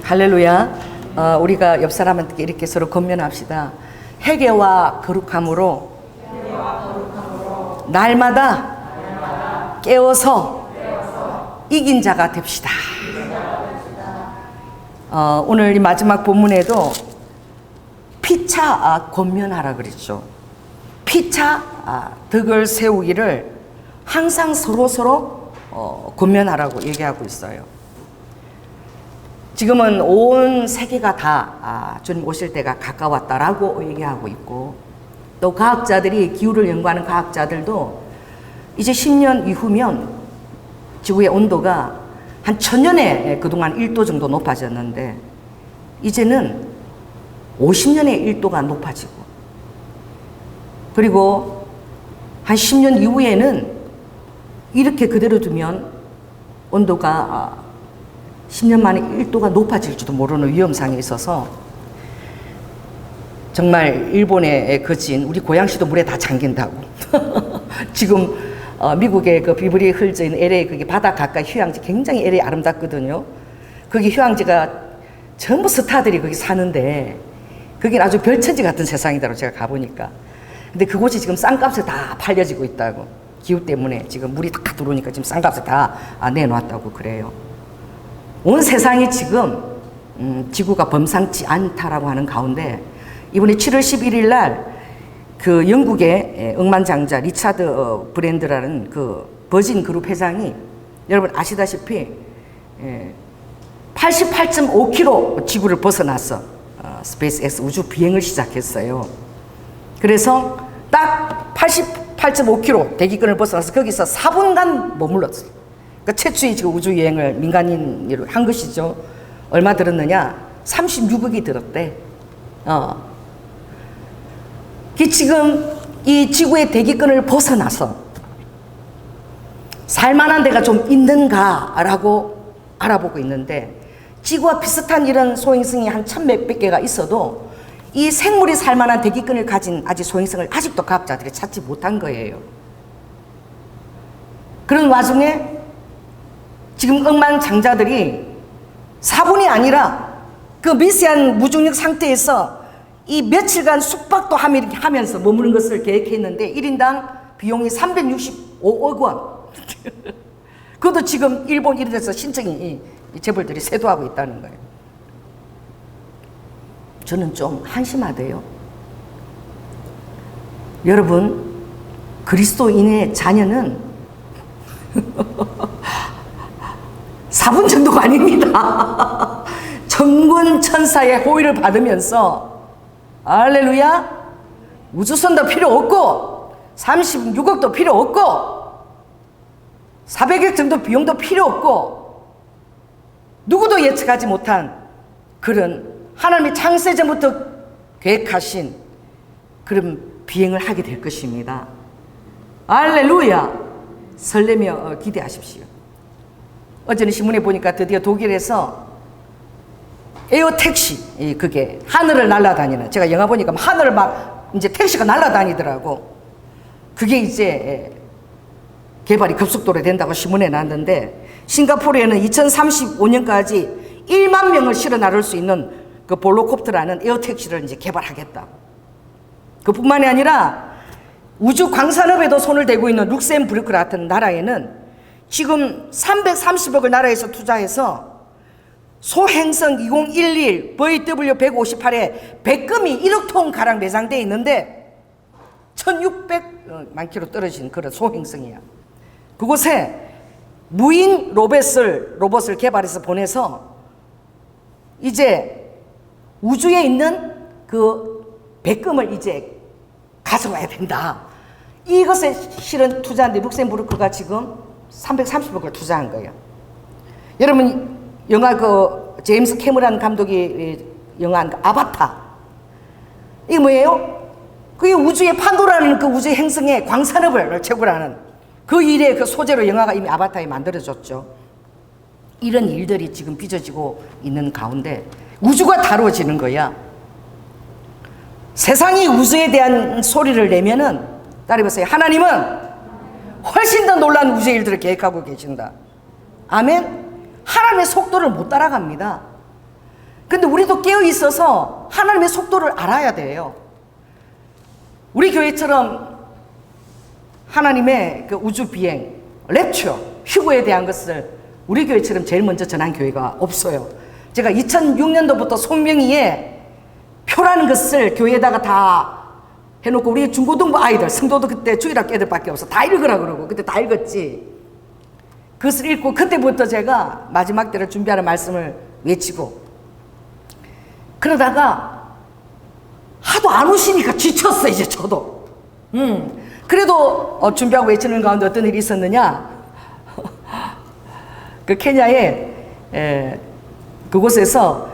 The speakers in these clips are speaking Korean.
할렐루야. 우리가 옆 사람한테 이렇게 서로 권면합시다. 회개와 거룩함으로 날마다 깨어서 이긴 자가 됩시다. 오늘 이 마지막 본문에도 피차 권면하라 그랬죠. 피차 덕을 세우기를 항상 서로 권면하라고 얘기하고 있어요. 지금은 온 세계가 다 주님 오실 때가 가까웠다라고 얘기하고 있고, 또 과학자들이, 기후를 연구하는 과학자들도 이제 10년 이후면 지구의 온도가 한 1000년에 그동안 1도 정도 높아졌는데 이제는 50년에 1도가 높아지고, 그리고 한 10년 이후에는 이렇게 그대로 두면 온도가 10년 만에 1도가 높아질지도 모르는 위험상에 있어서 정말 일본의 거진 우리 고양시도 물에 다 잠긴다고. 지금 미국의 그 비브리 흘져 있는 LA, 그게 바다 가까이 휴양지, 굉장히 LA 아름답거든요. 거기 휴양지가 전부 스타들이 거기 사는데 거긴 아주 별천지 같은 세상이다라고 제가 가보니까. 근데 그곳이 지금 싼값에 다 팔려지고 있다고. 기후 때문에 지금 물이 다 들어오니까 지금 싼값에 다 내놓았다고 그래요. 온 세상이 지금 지구가 범상치 않다라고 하는 가운데, 이번에 7월 11일 날 그 영국의 억만장자 리차드 브랜드라는 그 버진 그룹 회장이, 여러분 아시다시피 88.5km 지구를 벗어나서 스페이스X 우주 비행을 시작했어요. 그래서 딱 88.5km 대기권을 벗어나서 거기서 4분간 머물렀어요. 그러니까 최초의 지금 우주 여행을 민간인으로 한 것이죠. 얼마 들었느냐? 36억이 들었대. 지금 이 지구의 대기권을 벗어나서 살만한 데가 좀 있는가라고 알아보고 있는데, 지구와 비슷한 이런 소행성이 한 1000몇백 개가 있어도 이 생물이 살만한 대기권을 가진 아직 소행성을 아직도 과학자들이 찾지 못한 거예요. 그런 와중에 지금 억만장자들이 4분이 아니라 그 미세한 무중력 상태에서 이 며칠간 숙박도 하면서 머무는 것을 계획했는데 1인당 비용이 365억 원. 그것도 지금 일본 이런 데서 신청이 재벌들이 세도하고 있다는 거예요. 저는 좀 한심하대요. 여러분, 그리스도인의 자녀는 4분 정도가 아닙니다. 정권 천사의 호의를 받으면서, 할렐루야, 우주선도 필요 없고 36억도 필요 없고 400억 정도 비용도 필요 없고 누구도 예측하지 못한 그런 하나님의 창세전부터 계획하신 그런 비행을 하게 될 것입니다. 할렐루야. 설레며 기대하십시오. 어제는 신문에 보니까 드디어 독일에서 에어택시, 그게 하늘을 날아다니는, 제가 영화 보니까 하늘을 막 이제 택시가 날아다니더라고. 그게 이제 개발이 급속도로 된다고 신문에 났는데, 싱가포르에는 2035년까지 1만 명을 실어 나를 수 있는 그 볼로콥터라는 에어택시를 이제 개발하겠다. 그뿐만이 아니라 우주 광산업에도 손을 대고 있는 룩셈부르크 같은 나라에는 지금 330억을 나라에서 투자해서 소행성 2011 VW158에 백금이 1억 톤 가량 매장되어 있는데 1600만 킬로 떨어진 그런 소행성이야. 그곳에 무인 로봇을 개발해서 보내서 이제 우주에 있는 그 백금을 이제 가져와야 된다. 이것에 실은 투자인데 룩셈부르크가 지금 330억을 투자한 거예요. 여러분, 영화 그 제임스 캐머런 감독이 영화한 그 아바타, 이게 뭐예요? 그게 우주의 판도라는 그 우주의 행성의 광산업을 채굴하는 그 일의 그 소재로 영화가 이미 아바타에 만들어졌죠. 이런 일들이 지금 빚어지고 있는 가운데 우주가 다루어지는 거야. 세상이 우주에 대한 소리를 내면은, 따라해보세요. 하나님은 훨씬 더 놀라운 우주의 일들을 계획하고 계신다. 아멘. 하나님의 속도를 못 따라갑니다. 근데 우리도 깨어 있어서 하나님의 속도를 알아야 돼요. 우리 교회처럼 하나님의 그 우주 비행, 랩처, 휴거에 대한 것을 우리 교회처럼 제일 먼저 전한 교회가 없어요. 제가 2006년도부터 송명이의 표라는 것을 교회에다가 다 해놓고 우리 중고등부 아이들, 성도도 그때 주일학교 애들밖에 없어. 다 읽으라 그러고 그때 다 읽었지. 그것을 읽고 그때부터 제가 마지막 때를 준비하는 말씀을 외치고 그러다가 하도 안 오시니까 지쳤어 이제 저도. 그래도 준비하고 외치는 가운데 어떤 일이 있었느냐. 그 케냐에 그곳에서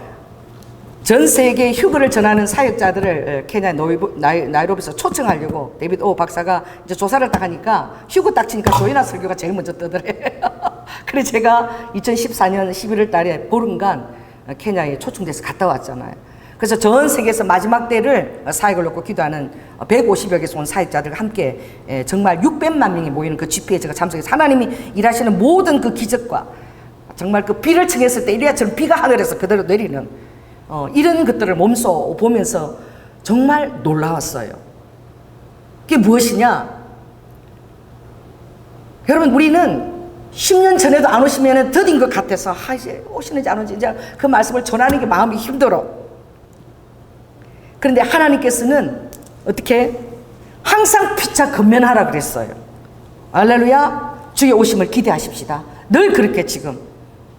전 세계 휴거를 전하는 사역자들을 케냐 나이로비에서 초청하려고 데이비드 오 박사가 이제 조사를 딱 하니까 휴거 딱 치니까 조이나 설교가 제일 먼저 뜨더래. 그래 제가 2014년 11월 달에 보름간 케냐에 초청돼서 갔다 왔잖아요. 그래서 전 세계에서 마지막 때를 사역을 놓고 기도하는 150여 개에서 온 사역자들과 함께 정말 600만 명이 모이는 그 집회에 제가 참석해서 하나님이 일하시는 모든 그 기적과 정말 그 비를 청했을 때 이리야처럼 비가 하늘에서 그대로 내리는 이런 것들을 몸소 보면서 정말 놀라웠어요. 그게 무엇이냐? 여러분 우리는 10년 전에도 안 오시면 더딘 것 같아서 이제 오시는지 안 오는지 이제 그 말씀을 전하는 게 마음이 힘들어. 그런데 하나님께서는 어떻게? 항상 피차 건면하라 그랬어요. 할렐루야. 주의 오심을 기대하십시다. 늘 그렇게 지금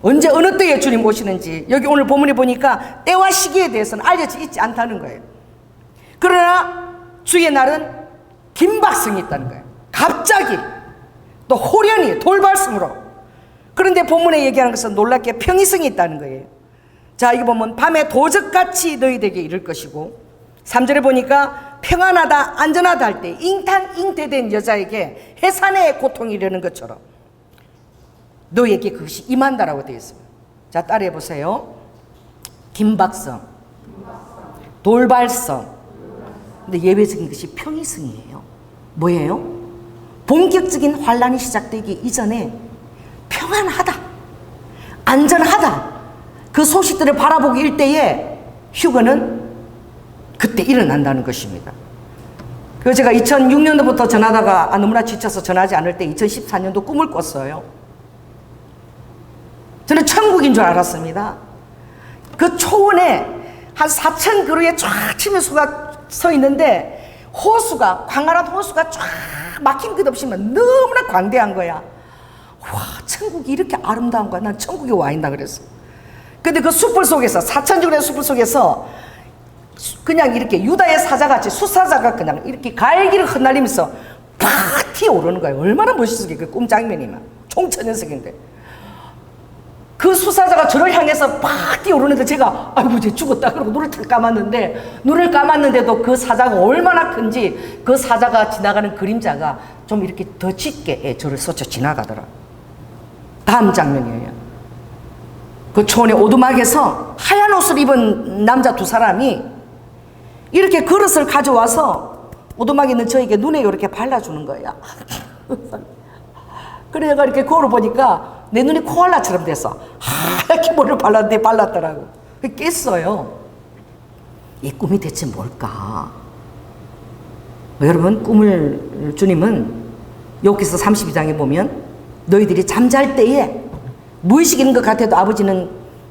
언제 어느 때에 주님 오시는지 여기 오늘 본문에 보니까 때와 시기에 대해서는 알려져 있지 않다는 거예요. 그러나 주의 날은 긴박성이 있다는 거예요. 갑자기 또 호련히 돌발성으로. 그런데 본문에 얘기하는 것은 놀랍게 평이성이 있다는 거예요. 자, 이거 보면 밤에 도적같이 너희에게 이를 것이고 3절에 보니까 평안하다 안전하다 할 때 잉태된 여자에게 해산의 고통이 이르는 것처럼 너희에게 그것이 임한다라고 되어 있습니다. 자, 따라해 보세요. 긴박성, 돌발성. 근데 예외적인 것이 평이성이에요. 뭐예요? 본격적인 환란이 시작되기 이전에 평안하다, 안전하다 그 소식들을 바라보기 일때에 휴거는 그때 일어난다는 것입니다. 그래서 제가 2006년도부터 전하다가 너무나 지쳐서 전하지 않을 때 2014년도 꿈을 꿨어요. 저는 천국인 줄 알았습니다. 그 초원에 한 4,000그루의 쫙 치면수가 서 있는데 호수가, 광활한 호수가 쫙 막힌 것 없이 너무나 광대한 거야. 와, 천국이 이렇게 아름다운 거야. 난 천국에 와 있다 그랬어. 근데 그 숲을 속에서 4,000그루의 숲을 속에서 그냥 이렇게 유다의 사자같이 숫사자가 그냥 이렇게 갈기를 흩날리면서 팍 튀어오르는 거예요. 얼마나 멋있었게 그 꿈 장면이면. 총천연석인데 그 수사자가 저를 향해서 팍 뛰어오르는데 제가 아이고 이제 죽었다 그러고 눈을 감았는데도 그 사자가 얼마나 큰지 그 사자가 지나가는 그림자가 좀 이렇게 더 짙게 저를 스쳐 지나가더라. 다음 장면이에요. 그 초원의 오두막에서 하얀 옷을 입은 남자 두 사람이 이렇게 그릇을 가져와서 오두막에 있는 저에게 눈에 이렇게 발라주는 거야. 그래 내가 이렇게 거울을 보니까 내 눈이 코알라처럼 됐어. 하얗게 뭐를 발랐는데 발랐더라고. 깼어요. 이 꿈이 대체 뭘까? 여러분, 꿈을 주님은 욥기서 32장에 보면 너희들이 잠잘 때에 무의식 있는 것 같아도 아버지는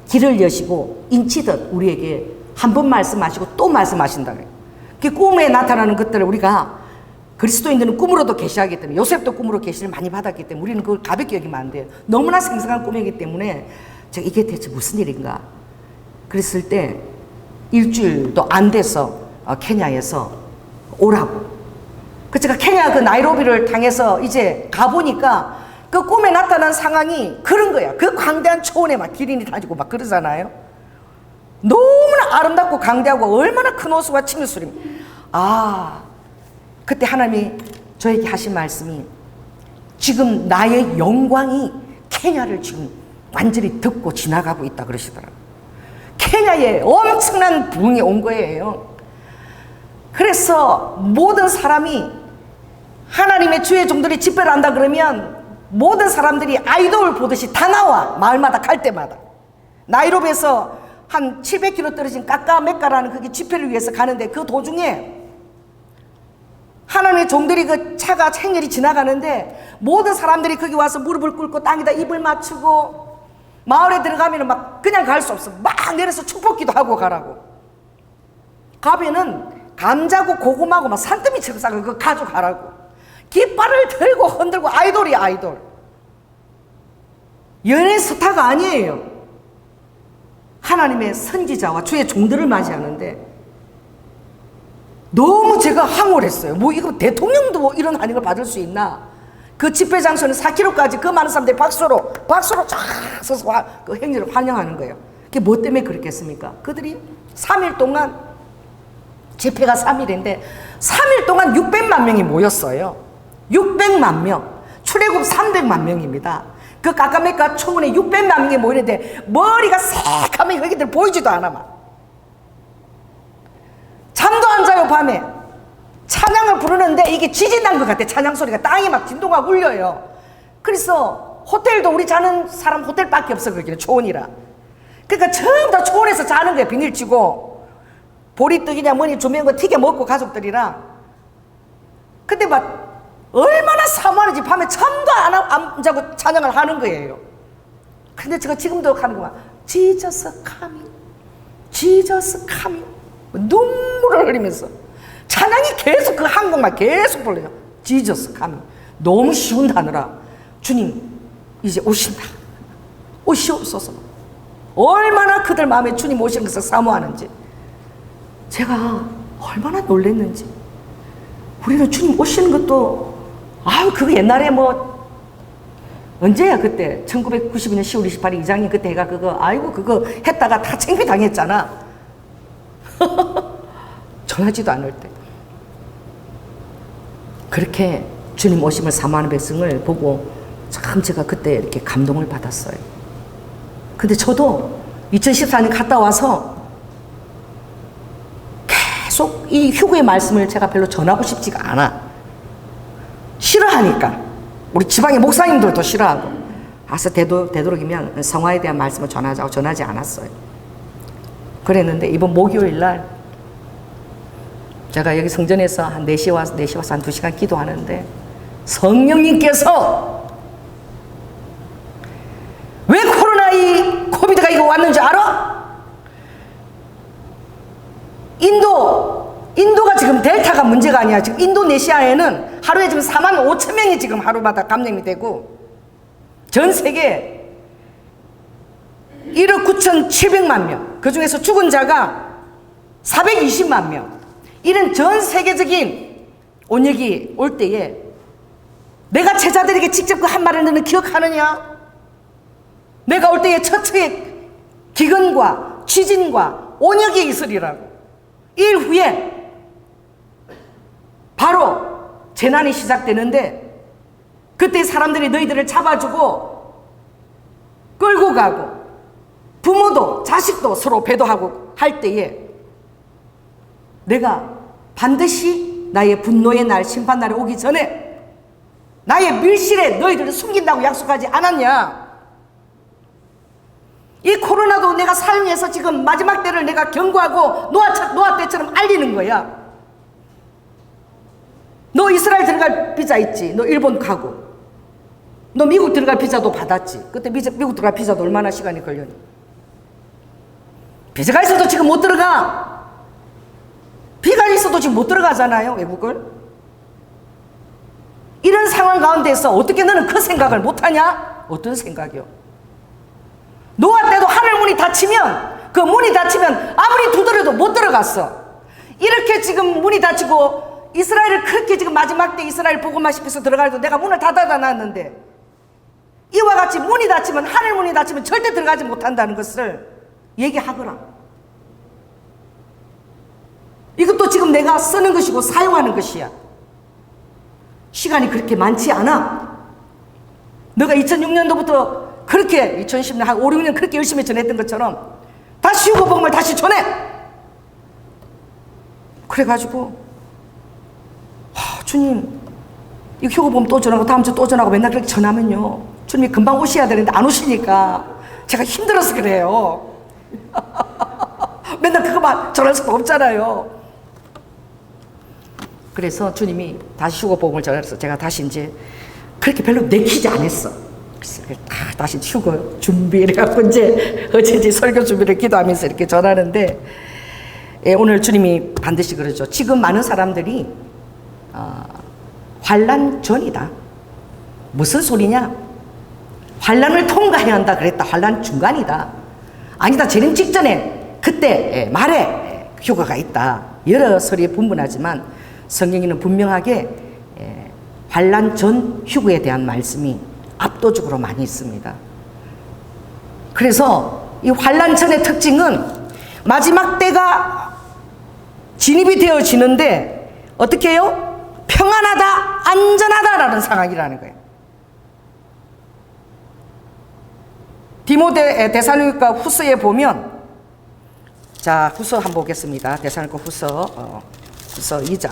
길을 여시고 인치듯 우리에게 한 번 말씀하시고 또 말씀하신다 그래요. 그 꿈에 나타나는 것들을 우리가 그리스도인들은 꿈으로도 계시하기 때문에 요셉도 꿈으로 계시를 많이 받았기 때문에 우리는 그걸 가볍게 여기면 안 돼요. 너무나 생생한 꿈이기 때문에 제가 이게 대체 무슨 일인가 그랬을 때 일주일도 안 돼서 케냐에서 오라고. 그 제가 케냐 그 나이로비를 당해서 이제 가보니까 그 꿈에 나타난 상황이 그런 거야. 그 광대한 초원에 막 기린이 다니고 막 그러잖아요. 너무나 아름답고 강대하고 얼마나 큰 호수와 치밀수림. 그때 하나님이 저에게 하신 말씀이 지금 나의 영광이 케냐를 지금 완전히 덮고 지나가고 있다 그러시더라고요. 케냐에 엄청난 부흥이 온 거예요. 그래서 모든 사람이 하나님의 주의 종들이 집회를 한다 그러면 모든 사람들이 아이돌 보듯이 다 나와. 마을마다 갈 때마다. 나이로비에서 한 700km 떨어진 까까메까라는 그게 집회를 위해서 가는데 그 도중에 하나님의 종들이 그 차가 행렬이 지나가는데 모든 사람들이 거기 와서 무릎을 꿇고 땅에다 입을 맞추고 마을에 들어가면 막 그냥 갈 수 없어. 막 내려서 축복기도 하고 가라고. 가면은 감자고 고구마고 막 산더미처럼 싸고 그거 가져가라고. 깃발을 들고 흔들고 아이돌이야 아이돌. 연예 스타가 아니에요. 하나님의 선지자와 주의 종들을 맞이하는데 너무 제가 황홀했어요. 뭐 이거 대통령도 뭐 이런 환영을 받을 수 있나? 그 집회 장소는 4km까지 그 많은 사람들이 박수로 쫙 서서 그 행렬을 환영하는 거예요. 그게 뭐 때문에 그랬겠습니까? 그들이 3일 동안 집회가 3일인데 3일 동안 600만 명이 모였어요. 600만 명. 출애굽 300만 명입니다. 그 까까메까 초원에 600만 명이 모이는데 머리가 새카매 여기들 보이지도 않아 막. 잠도 안 자요 밤에. 찬양을 부르는데 이게 지진 난 것 같아. 찬양 소리가 땅이 막 진동하고 울려요. 그래서 호텔도 우리 자는 사람 호텔밖에 없어 거기는 초원이라. 그러니까 전부 다 초원에서 자는 거야. 비닐 치고 보리떡이냐 뭐니 주면 거 튀겨 먹고 가족들이랑. 근데 막 얼마나 사모하는지 밤에 잠도 안 자고 찬양을 하는 거예요. 근데 제가 지금도 하는 거야. Jesus coming, Jesus coming. 눈물을 흘리면서 찬양이 계속 그 한 곡만 계속 불러요. Jesus coming. 너무 쉬운 단어라. 주님 이제 오신다. 오시옵소서. 얼마나 그들 마음에 주님 오시는 것을 사모하는지 제가 얼마나 놀랬는지. 우리는 주님 오시는 것도 그거 옛날에 뭐 언제야 그때 1992년 10월 28일 이장님 그때 해가 그거 그거 했다가 다 창피당했잖아. 전하지도 않을 때 그렇게 주님 오심을 사모하는 백성을 보고 참 제가 그때 이렇게 감동을 받았어요. 근데 저도 2014년 갔다 와서 계속 이 휴거의 말씀을 제가 별로 전하고 싶지가 않아. 싫어하니까. 우리 지방의 목사님들도 싫어하고. 그래서 되도록이면 성화에 대한 말씀을 전하자고 전하지 않았어요. 그랬는데 이번 목요일 날 제가 여기 성전에서 한 4시에 와서 한 2시간 기도하는데 성령님께서 왜 코비드가 이거 왔는지 알아? 인도가 지금 델타가 문제가 아니야. 지금 인도네시아에는 하루에 지금 4만 5천 명이 지금 하루마다 감염이 되고 전 세계 1억 9,700만 명. 그 중에서 죽은 자가 420만 명. 이런 전 세계적인 온역이 올 때에 내가 제자들에게 직접 그 한 말을 너는 기억하느냐? 내가 올 때에 처처의 기근과 지진과 온역이 있으리라고. 일 후에 바로 재난이 시작되는데 그때 사람들이 너희들을 잡아주고 끌고 가고 부모도 자식도 서로 배도하고 할 때에 내가 반드시 나의 분노의 날 심판날이 오기 전에 나의 밀실에 너희들을 숨긴다고 약속하지 않았냐? 이 코로나도 내가 사용해서 지금 마지막 때를 내가 경고하고 노아 때처럼 알리는 거야. 너 이스라엘 들어갈 비자 있지? 너 일본 가고 너 미국 들어갈 비자도 받았지? 그때 미국 들어갈 비자도 얼마나 시간이 걸렸니? 비자가 있어도 지금 못 들어가. 비가 있어도 지금 못 들어가잖아요, 외국을. 이런 상황 가운데서 어떻게 너는 그 생각을 못하냐? 어떤 생각이요? 노아 때도 하늘 문이 닫히면 그 문이 닫히면 아무리 두드려도 못 들어갔어. 이렇게 지금 문이 닫히고 이스라엘을 그렇게 지금 마지막 때 이스라엘 보고만 싶어서 들어가려도 내가 문을 닫아다 놨는데 이와 같이 문이 닫히면 하늘 문이 닫히면 절대 들어가지 못한다는 것을 얘기하거라. 이것도 지금 내가 쓰는 것이고 사용하는 것이야. 시간이 그렇게 많지 않아. 너가 2006년도부터 그렇게 2010년 한 5, 6년 그렇게 열심히 전했던 것처럼 다시 휴거복음을 다시 전해. 그래가지고 주님 이 휴거복음 또 전하고 다음 주 또 전하고 맨날 그렇게 전하면요 주님이 금방 오셔야 되는데 안 오시니까 제가 힘들어서 그래요. 맨날 그거만 전할 수도 없잖아요. 그래서 주님이 다시 휴거 복음을 전해서 제가 다시 이제 그렇게 별로 내키지 않았어. 그래서 다시 휴거 준비를 해갖고 이제 어제지 설교 준비를 기도하면서 이렇게 전하는데, 오늘 주님이 반드시 그러죠. 지금 많은 사람들이 환난 전이다. 무슨 소리냐? 환난을 통과해야 한다 그랬다. 환난 중간이다. 아니다. 재림 직전에 그때 말에 휴가가 있다. 여러 설이 분분하지만 성경에는 분명하게 환난 전 휴거에 대한 말씀이 압도적으로 많이 있습니다. 그래서 이 환난 전의 특징은 마지막 때가 진입이 되어지는데 어떻게 해요? 평안하다, 안전하다라는 상황이라는 거예요. 데살로니가 후서에 보면, 자, 후서 한번 보겠습니다. 데살로니가 후서 2장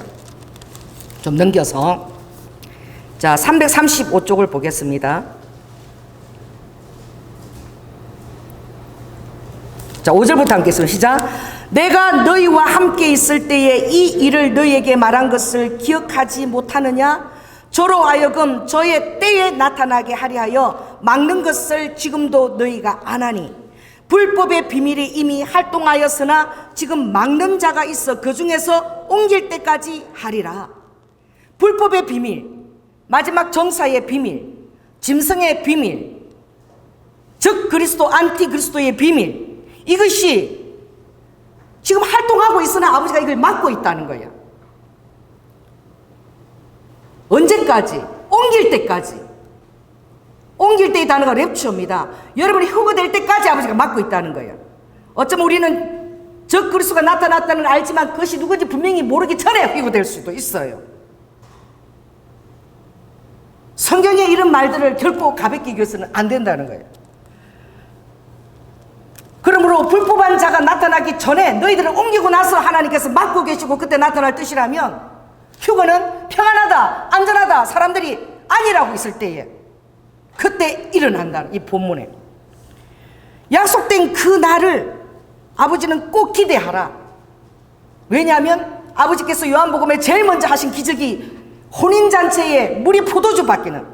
좀 넘겨서, 자, 335쪽을 보겠습니다. 자, 5절부터 함께 읽습니다. 시작. 내가 너희와 함께 있을 때에 이 일을 너희에게 말한 것을 기억하지 못하느냐? 저로 하여금 저의 때에 나타나게 하려 하여 막는 것을 지금도 너희가 안 하니, 불법의 비밀이 이미 활동하였으나 지금 막는 자가 있어 그 중에서 옮길 때까지 하리라. 불법의 비밀, 마지막 정사의 비밀, 짐승의 비밀, 즉 그리스도 안티 그리스도의 비밀, 이것이 지금 활동하고 있으나 아버지가 이걸 막고 있다는 거야. 언제까지? 옮길 때까지. 옮길 때의 단어가 랩처입니다. 여러분이 휴거될 때까지 아버지가 막고 있다는 거예요. 어쩌면 우리는 적 그리스도가 나타났다는 알지만 그것이 누군지 분명히 모르기 전에 휴거될 수도 있어요. 성경에 이런 말들을 결코 가볍게 여겨서는 안 된다는 거예요. 그러므로 불법한 자가 나타나기 전에 너희들을 옮기고 나서 하나님께서 막고 계시고 그때 나타날 뜻이라면, 휴거는 평안하다, 안전하다, 사람들이 아니라고 있을 때에 그때 일어난다. 이 본문에 약속된 그 날을 아버지는 꼭 기대하라. 왜냐하면 아버지께서 요한복음에 제일 먼저 하신 기적이 혼인잔치에 물이 포도주 바뀌는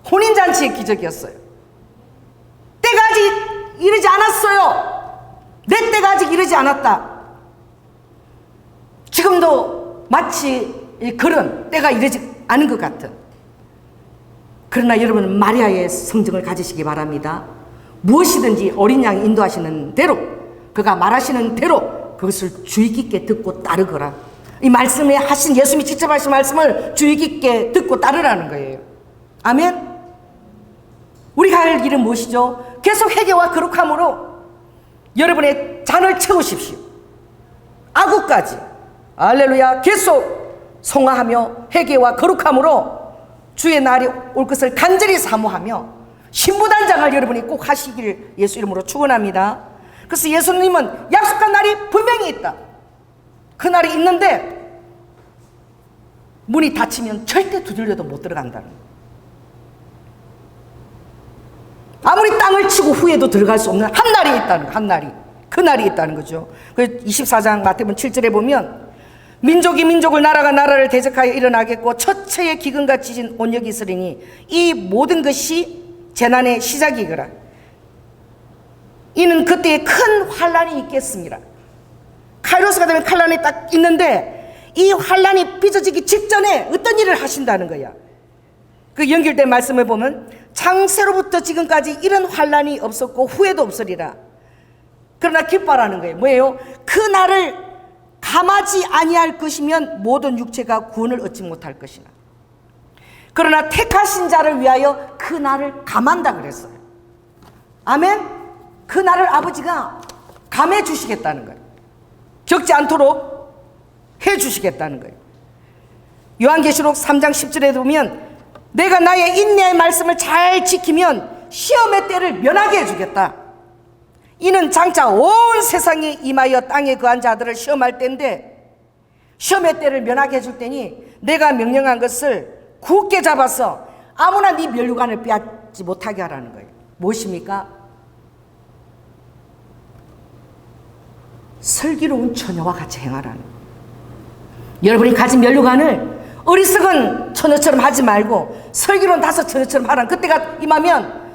혼인잔치의 기적이었어요. 때가 아직 이르지 않았어요. 내 때가 아직 이르지 않았다. 지금도 마치 그런 때가 이르지 않은 것 같은. 그러나 여러분은 마리아의 성정을 가지시기 바랍니다. 무엇이든지 어린 양이 인도하시는 대로, 그가 말하시는 대로 그것을 주의 깊게 듣고 따르거라. 이 말씀에 하신, 예수님이 직접 하신 말씀을 주의 깊게 듣고 따르라는 거예요. 아멘. 우리가 할 일은 무엇이죠? 계속 회개와 거룩함으로 여러분의 잔을 채우십시오. 아구까지, 할렐루야, 계속 송화하며 회개와 거룩함으로 주의 날이 올 것을 간절히 사모하며 신부단장을 여러분이 꼭 하시기를 예수 이름으로 축원합니다. 그래서 예수님은 약속한 날이 분명히 있다. 그 날이 있는데 문이 닫히면 절대 두들려도 못 들어간다는 거예요. 아무리 땅을 치고 후에도 들어갈 수 없는 한 날이 있다는 거예요. 한 날이. 그 날이 있다는 거죠. 24장 마태복음 7절에 보면, 민족이 민족을, 나라가 나라를 대적하여 일어나겠고 처처의 기근같이 진 온역이 있으리니 이 모든 것이 재난의 시작이거라. 이는 그때에 큰 환란이 있겠습니다. 카이로스가 되면 환란이 딱 있는데 이 환란이 빚어지기 직전에 어떤 일을 하신다는 거야. 그 연결된 말씀을 보면, 창세로부터 지금까지 이런 환란이 없었고 후에도 없으리라. 그러나 기뻐하라는 거예요. 뭐예요? 그 날을 감하지 아니할 것이면 모든 육체가 구원을 얻지 못할 것이나, 그러나 택하신 자를 위하여 그 날을 감한다 그랬어요. 아멘. 그 날을 아버지가 감해 주시겠다는 거예요. 겪지 않도록 해 주시겠다는 거예요. 요한계시록 3장 10절에 보면, 내가 나의 인내의 말씀을 잘 지키면 시험의 때를 면하게 해주겠다. 이는 장차 온 세상에 임하여 땅에 거한 자들을 시험할 때인데, 시험의 때를 면하게 해줄 때니 내가 명령한 것을 굳게 잡아서 아무나 네 멸류관을 빼앗지 못하게 하라는 거예요. 무엇입니까? 슬기로운 처녀와 같이 행하라는 거예요. 여러분이 가진 면류관을 어리석은 처녀처럼 하지 말고 슬기로운 다섯 처녀처럼 하라는, 그때가 임하면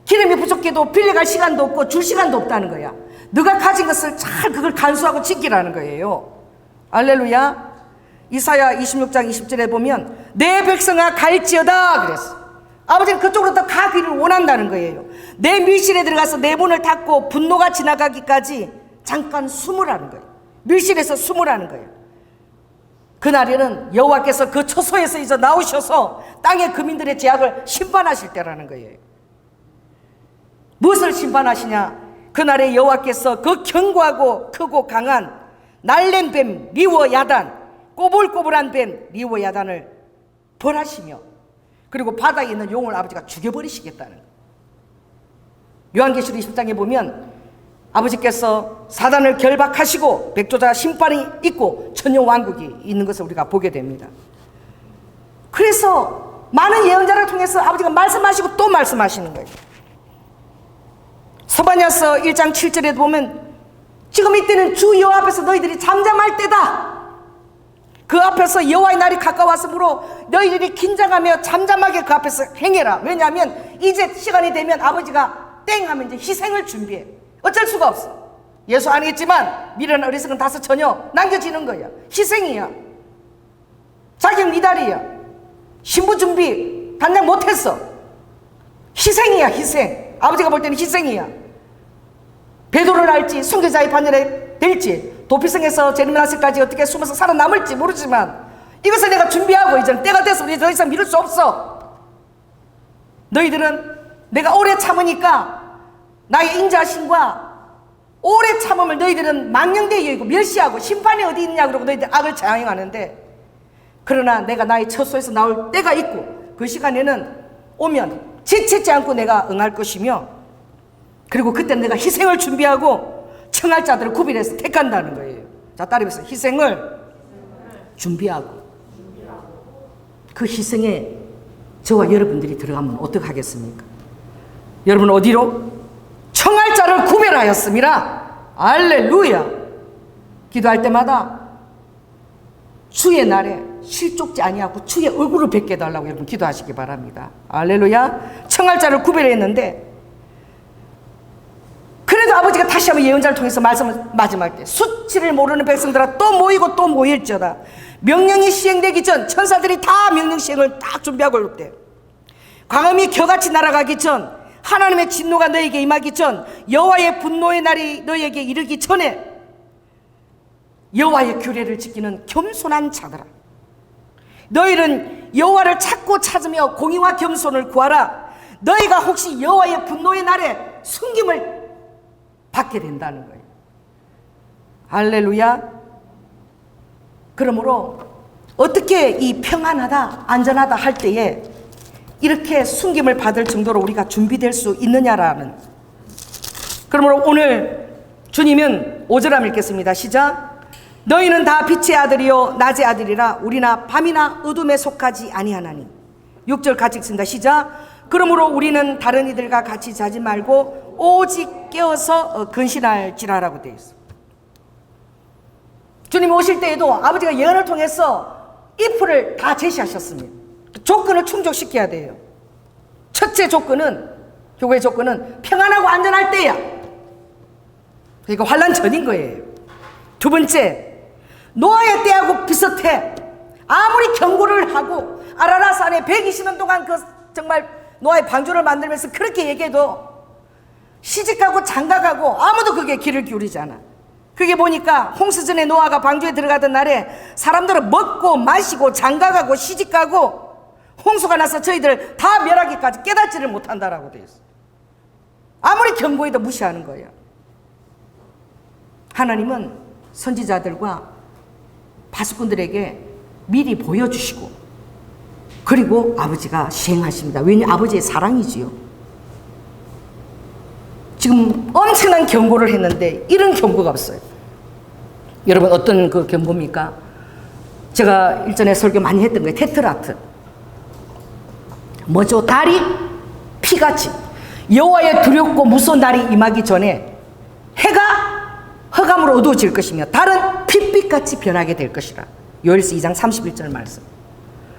기름이 부족해도 빌려갈 시간도 없고 줄 시간도 없다는 거야. 네가 가진 것을 잘 그걸 간수하고 지키라는 거예요. 할렐루야. 이사야 26장 20절에 보면 내 백성아 갈지어다 그랬어. 아버지는 그쪽으로 더 가기를 원한다는 거예요. 내 밀실에 들어가서 내 문을 닫고 분노가 지나가기까지 잠깐 숨으라는 거예요. 밀실에서 숨으라는 거예요. 그날에는 여호와께서 그 처소에서 이제 나오셔서 땅의 거민들의 죄악을 심판하실 때라는 거예요. 무엇을 심판하시냐? 그날에 여호와께서 그 견고하고 크고 강한 날랜 뱀 리워 야단, 꼬불꼬불한 뱀 리워 야단을 벌하시며, 그리고 바다에 있는 용을 아버지가 죽여버리시겠다는 거예요. 요한계시록 20장에 보면 아버지께서 사단을 결박하시고 백조자 심판이 있고 천년왕국이 있는 것을 우리가 보게 됩니다. 그래서 많은 예언자를 통해서 아버지가 말씀하시고 또 말씀하시는 거예요. 스바냐서 1장 7절에 보면 지금 이때는 주 여호와 앞에서 너희들이 잠잠할 때다. 그 앞에서 여호와의 날이 가까웠으므로 너희들이 긴장하며 잠잠하게 그 앞에서 행해라. 왜냐하면 이제 시간이 되면 아버지가 땡 하면 이제 희생을 준비해. 어쩔 수가 없어. 예수 아니겠지만 미련한 어리석은 다섯 처녀 남겨지는 거야. 희생이야. 자격 미달이야. 신부 준비 단장 못했어. 희생이야. 희생. 아버지가 볼 때는 희생이야. 배도를 할지 순교자의 반열에 될지 도피성에서 제르메나스까지 어떻게 숨어서 살아남을지 모르지만 이것을 내가 준비하고 이제 때가 돼서 우리 더 이상 미룰 수 없어. 너희들은 내가 오래 참으니까 나의 인자심과 오래 참음을 너희들은 망령되이 여기고 멸시하고 심판이 어디 있냐 그러고 너희들 악을 자행하는데, 그러나 내가 나의 처소에서 나올 때가 있고 그 시간에는 오면 지치지 않고 내가 응할 것이며, 그리고 그때 내가 희생을 준비하고 청할 자들을 구별해서 택한다는 거예요. 자, 따라해서 희생을 준비하고. 그 희생에 저와 여러분들이 들어가면 어떡하겠습니까? 여러분 어디로? 청할 자를 구별하였습니다. 할렐루야. 기도할 때마다 주의 날에 실족지 아니하고 주의 얼굴을 뵙게 해달라고 여러분 기도하시기 바랍니다. 할렐루야. 청할 자를 구별했는데, 그래도 아버지가 다시 한번 예언자를 통해서 말씀을 마지막 때 수치를 모르는 백성들아 또 모이고 또 모일지어다. 명령이 시행되기 전 천사들이 다 명령 시행을 딱 준비하고 올 때, 광음이 겨같이 날아가기 전, 하나님의 진노가 너에게 임하기 전, 여호와의 분노의 날이 너에게 이르기 전에 여호와의 규례를 지키는 겸손한 자들아, 너희는 여호와를 찾고 찾으며 공의와 겸손을 구하라. 너희가 혹시 여호와의 분노의 날에 숨김을 받게 된다는 거예요. 할렐루야. 그러므로 어떻게 이 평안하다 안전하다 할 때에 이렇게 숨김을 받을 정도로 우리가 준비될 수 있느냐라는. 그러므로 오늘 주님은 5절 한번 읽겠습니다. 시작. 너희는 다 빛의 아들이요 낮의 아들이라. 우리나 밤이나 어둠에 속하지 아니하나니. 6절 같이 읽습니다. 시작. 그러므로 우리는 다른 이들과 같이 자지 말고 오직 깨어서 근신할지라라고 되어 있어. 주님 오실 때에도 아버지가 예언을 통해서 if를 다 제시하셨습니다. 조건을 충족시켜야 돼요. 첫째 조건은, 교회의 조건은 평안하고 안전할 때야. 그러니까 환난 전인 거예요. 두 번째, 노아의 때하고 비슷해. 아무리 경고를 하고 아라라산에 120년 동안 그 정말 노아의 방주를 만들면서 그렇게 얘기해도 시집가고 장가가고 아무도 그게 귀를 기울이지 않아. 그게 보니까 홍수전에 노아가 방주에 들어가던 날에 사람들은 먹고 마시고 장가가고 시집가고 홍수가 나서 저희들 다 멸하기까지 깨닫지를 못한다라고 되어 있어. 아무리 경고해도 무시하는 거예요. 하나님은 선지자들과 파수꾼들에게 미리 보여주시고, 그리고 아버지가 시행하십니다. 왜냐? 아버지의 사랑이지요. 지금 엄청난 경고를 했는데 이런 경고가 없어요. 여러분 어떤 그 경고입니까? 제가 일전에 설교 많이 했던 거예요. 테트라트. 뭐죠? 달이 피같이 여호와의 두렵고 무서운 날이 임하기 전에 해가 흑암으로 어두워질 것이며 달은 핏빛같이 변하게 될 것이라. 요엘서 2장 31절 말씀.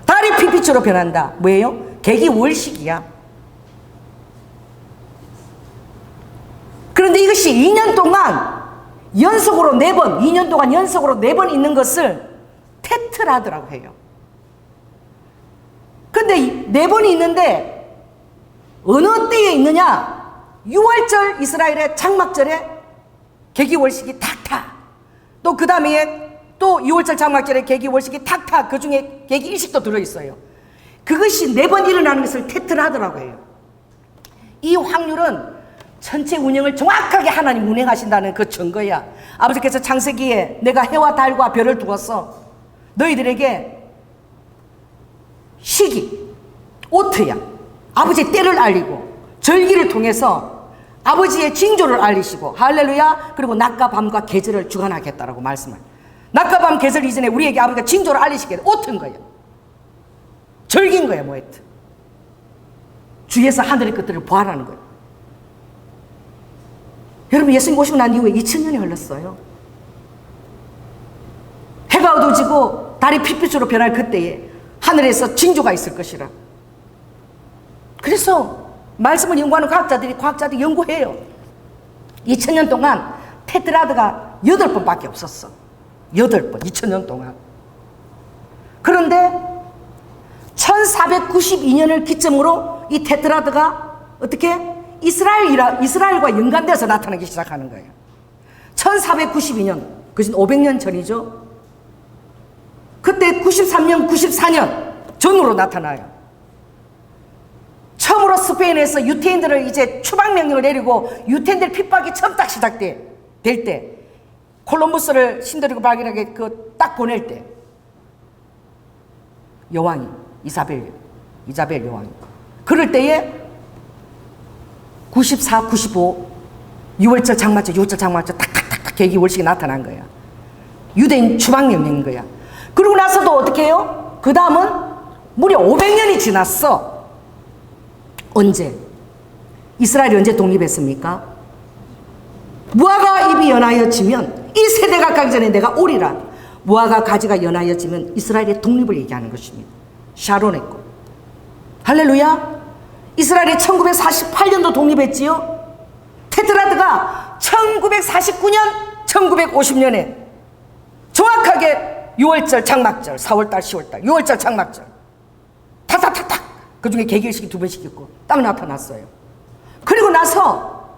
달이 핏빛으로 변한다. 뭐예요? 계기월식이야. 그런데 이것이 2년 동안 연속으로 4번, 2년 동안 연속으로 4번 있는 것을 테트라드라고 해요. 근데 4번이 있는데 어느 때에 있느냐? 6월절 이스라엘의 장막절에 계기월식이 탁탁, 또 그 다음에 또 6월절 장막절에 계기월식이 탁탁, 그 중에 계기일식도 들어있어요. 그것이 4번 일어나는 것을 테트라드라고 해요. 이 확률은 전체 운영을 정확하게 하나님 운행하신다는 그 증거야. 아버지께서 창세기에 내가 해와 달과 별을 두었어. 너희들에게 시기, 오트야. 아버지의 때를 알리고 절기를 통해서 아버지의 징조를 알리시고, 할렐루야. 그리고 낮과 밤과 계절을 주관하겠다라고 말씀을. 낮과 밤 계절 이전에 우리에게 아버지가 징조를 알리시게 오트인 거예요. 절기인 거예요. 모에트. 주위에서 하늘의 것들을 보아라는 거예요. 여러분, 예수님 오시고 난 이후에 2000년이 흘렀어요. 해가 어두워지고 달이 핏빛으로 변할 그때에 하늘에서 징조가 있을 것이라. 그래서 말씀을 연구하는 과학자들이 연구해요. 2000년 동안 테트라드가 8번밖에 없었어. 8번, 2000년 동안. 그런데 1492년을 기점으로 이 테트라드가 어떻게 이스라엘과 연관되어서 나타나기 시작하는 거예요. 1492년, 그것은 500년 전이죠. 그때 93년, 94년 전으로 나타나요. 처음으로 스페인에서 유태인들을 이제 추방명령을 내리고 유태인들 핍박이 처음 딱 시작될 때, 콜럼버스를 신들이고 발견하게 딱 보낼 때, 여왕이 이자벨 여왕이 그럴 때에 94, 95 6월절 장막절, 6월절 장막절 탁탁탁탁 계기월식이 나타난 거야. 유대인 추방명령인 거야. 그러고 나서도 어떻게 해요? 그 다음은 무려 500년이 지났어. 언제? 이스라엘이 언제 독립했습니까? 무화과 잎이 연하여지면 이 세대가 가기 전에 내가 오리라. 무화과 가지가 연하여지면 이스라엘의 독립을 얘기하는 것입니다. 샤론의 것. 할렐루야. 이스라엘이 1948년도 독립했지요. 테트라드가 1949년 1950년에 정확하게 6월절 장막절, 4월달 10월달 6월절 장막절 탁탁탁탁, 그 중에 계기일식이 2번씩 있고 딱 나타났어요. 그리고 나서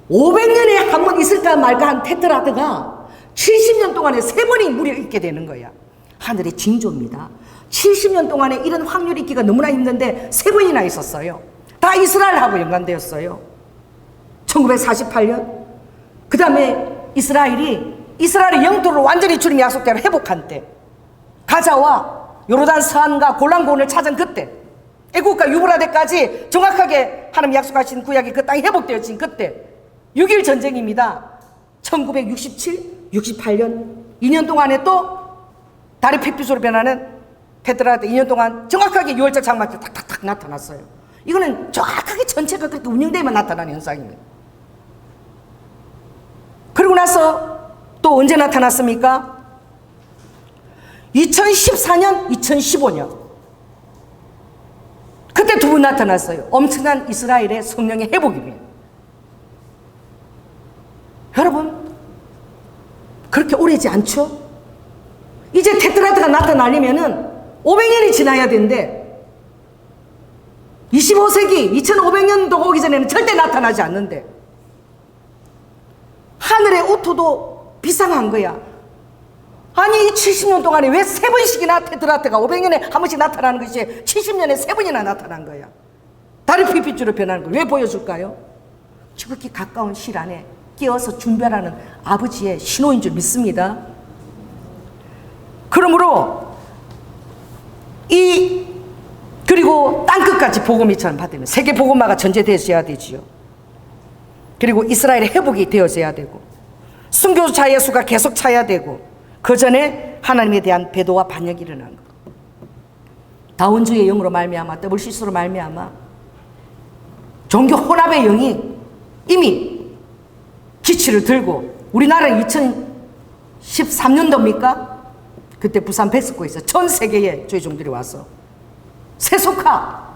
500년에 한 번 있을까 말까 한 테트라드가 70년 동안에 3번이 무려 있게 되는 거야. 하늘의 징조입니다. 70년 동안에 이런 확률이 있기가 너무나 힘든데 3번이나 있었어요. 다 이스라엘하고 연관되었어요. 1948년, 그 다음에 이스라엘의 영토를 완전히 주님이 약속대로 회복한 때, 가자와 요르단 서안과 골란고원을 찾은 그때, 애국과 유브라데까지 정확하게 하나님 약속하신 구약이 그 땅이 회복되어진 그때, 6.1 전쟁입니다. 1967, 68년 2년 동안에 또 달이 핏빛으로 변하는 테트라드 2년 동안 정확하게 6월절 장막절 탁탁탁 나타났어요. 이거는 정확하게 전체가 그렇게 운영되면 나타나는 현상입니다. 그리고 나서 또 언제 나타났습니까? 2014년, 2015년. 그때 2번 나타났어요. 엄청난 이스라엘의 성령의 회복입니다. 여러분, 그렇게 오래지 않죠? 이제 테트라드가 나타나려면은 500년이 지나야 되는데 25세기 2500년도 오기 전에는 절대 나타나지 않는데, 하늘의 오토도 비상한 거야. 아니, 이 70년 동안에 왜 3번씩이나 테트라드가 500년에 한 번씩 나타나는 것이 70년에 3번이나 나타난 거야. 달이 핏빛으로 변하는 걸 왜 보여줄까요? 지극히 가까운 시일 안에 깨어서 준비하라는 아버지의 신호인 줄 믿습니다. 그러므로 그리고 땅끝까지 복음이처럼 받으면 세계 복음화가 전제되어야 되지요. 그리고 이스라엘의 회복이 되어져야 되고, 순교자의 수가 계속 차야 되고, 그 전에 하나님에 대한 배도와 반역이 일어난 것. 다원주의 영으로 말미암아, WCC로 말미암아 종교 혼합의 영이 이미 기치를 들고, 우리나라는 2013년도입니까? 그때 부산 백석고에서 전 세계의 조회종들이 와서 세속화,